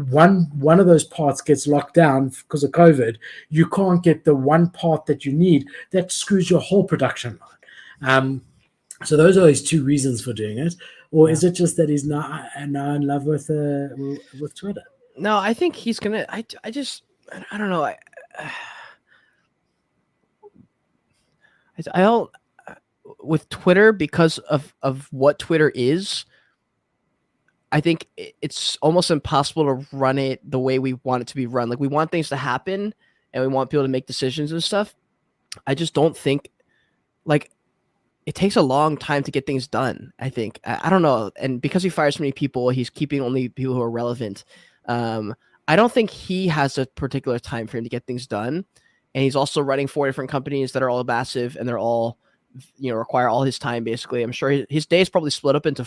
one of those parts gets locked down because of COVID. You can't get the one part that you need. That screws your whole production line. So those are his two reasons for doing it. Or is it just that he's now in love with Twitter? No, I think he's gonna. I don't know. I don't. With Twitter, because of what Twitter is, I think it's almost impossible to run it the way we want it to be run. Like, we want things to happen and we want people to make decisions and stuff. I just don't think, like, it takes a long time to get things done, I think. I don't know. And because he fires so many people, he's keeping only people who are relevant. I don't think he has a particular time frame to get things done. And he's also running 4 different companies that are all massive, and they're all, require all his time, basically. I'm sure his day is probably split up into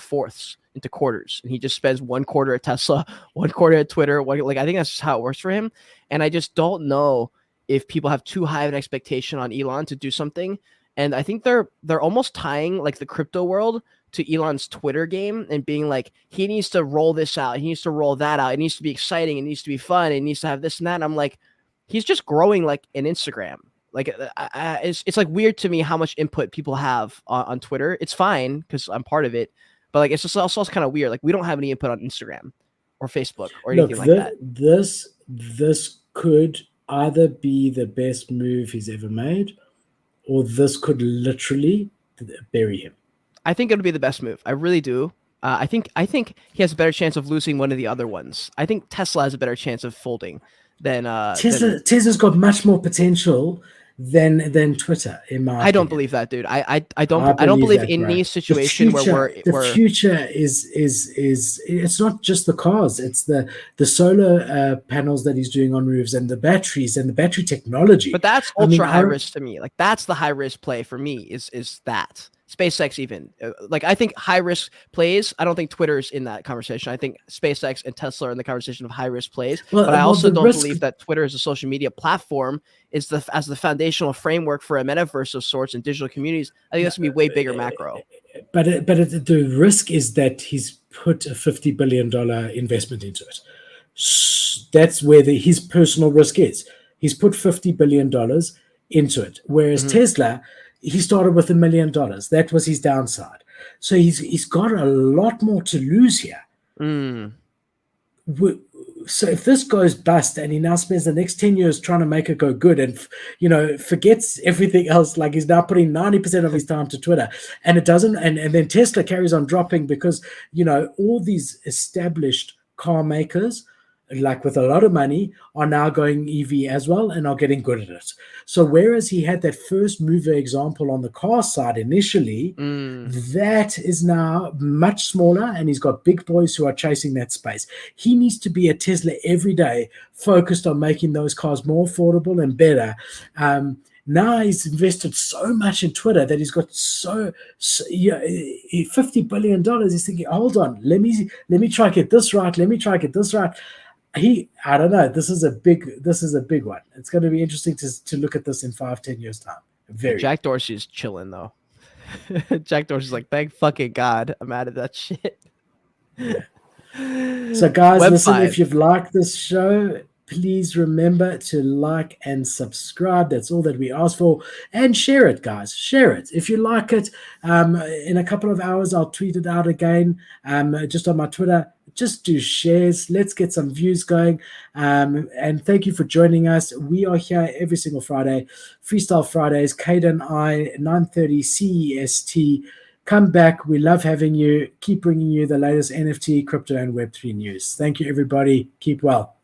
quarters, and he just spends 1 quarter at Tesla, 1 quarter at Twitter. I think that's just how it works for him. And I just don't know if people have too high of an expectation on Elon to do something. And I think they're almost tying like the crypto world to Elon's Twitter game, and being like, he needs to roll this out, he needs to roll that out, it needs to be exciting, it needs to be fun, it needs to have this and that. And I'm like, he's just growing like an Instagram. Like, it's like weird to me how much input people have on Twitter. It's fine because I'm part of it, but like, it's just also kind of weird. Like, we don't have any input on Instagram or Facebook or anything like that. This could either be the best move he's ever made, or this could literally bury him. I think it would be the best move. I really do. I think he has a better chance of losing one of the other ones. I think Tesla has a better chance of folding than Tesla's got much more potential than Twitter, in my opinion. I don't believe that, dude. I don't believe any situation where the future is it's not just the cars, it's the solar panels that he's doing on roofs, and the batteries and the battery technology. But that's ultra high risk to me. Like, that's the high risk play for me, is that SpaceX even. Like, I think high risk plays. I don't think Twitter's in that conversation. I think SpaceX and Tesla are in the conversation of high risk plays. But I also don't believe that Twitter as a social media platform is as the foundational framework for a metaverse of sorts and digital communities. I think that's gonna be way bigger macro. But the risk is that he's put a $50 billion investment into it. That's where his personal risk is. He's put $50 billion into it, whereas Tesla, he started with $1 million. That was his downside. So he's got a lot more to lose here. so if this goes bust and he now spends the next 10 years trying to make it go good and forgets everything else, like he's now putting 90% of his time to Twitter, and it doesn't, and then Tesla carries on dropping because all these established car makers, like with a lot of money, are now going EV as well and are getting good at it. So whereas he had that first mover example on the car side initially, that is now much smaller, and he's got big boys who are chasing that space. He needs to be a Tesla every day, focused on making those cars more affordable and better. Now he's invested so much in Twitter that he's got $50 billion. He's thinking, hold on, let me try to get this right. Let me try to get this right. I don't know. This is a big one. It's going to be interesting to look at this in 5-10 years time. Jack Dorsey's chilling though. Jack Dorsey's like, thank fucking God, I'm out of that shit. Yeah. So guys, Web listen, 5. if you've liked this show, please remember to like and subscribe. That's all that we ask for. And share it, guys. Share it. If you like it, in a couple of hours, I'll tweet it out again, just on my Twitter. Just do shares. Let's get some views going. And thank you for joining us. We are here every single Friday. Freestyle Fridays, Kate and I, 9:30 CEST. Come back. We love having you. Keep bringing you the latest NFT, crypto, and Web3 news. Thank you, everybody. Keep well.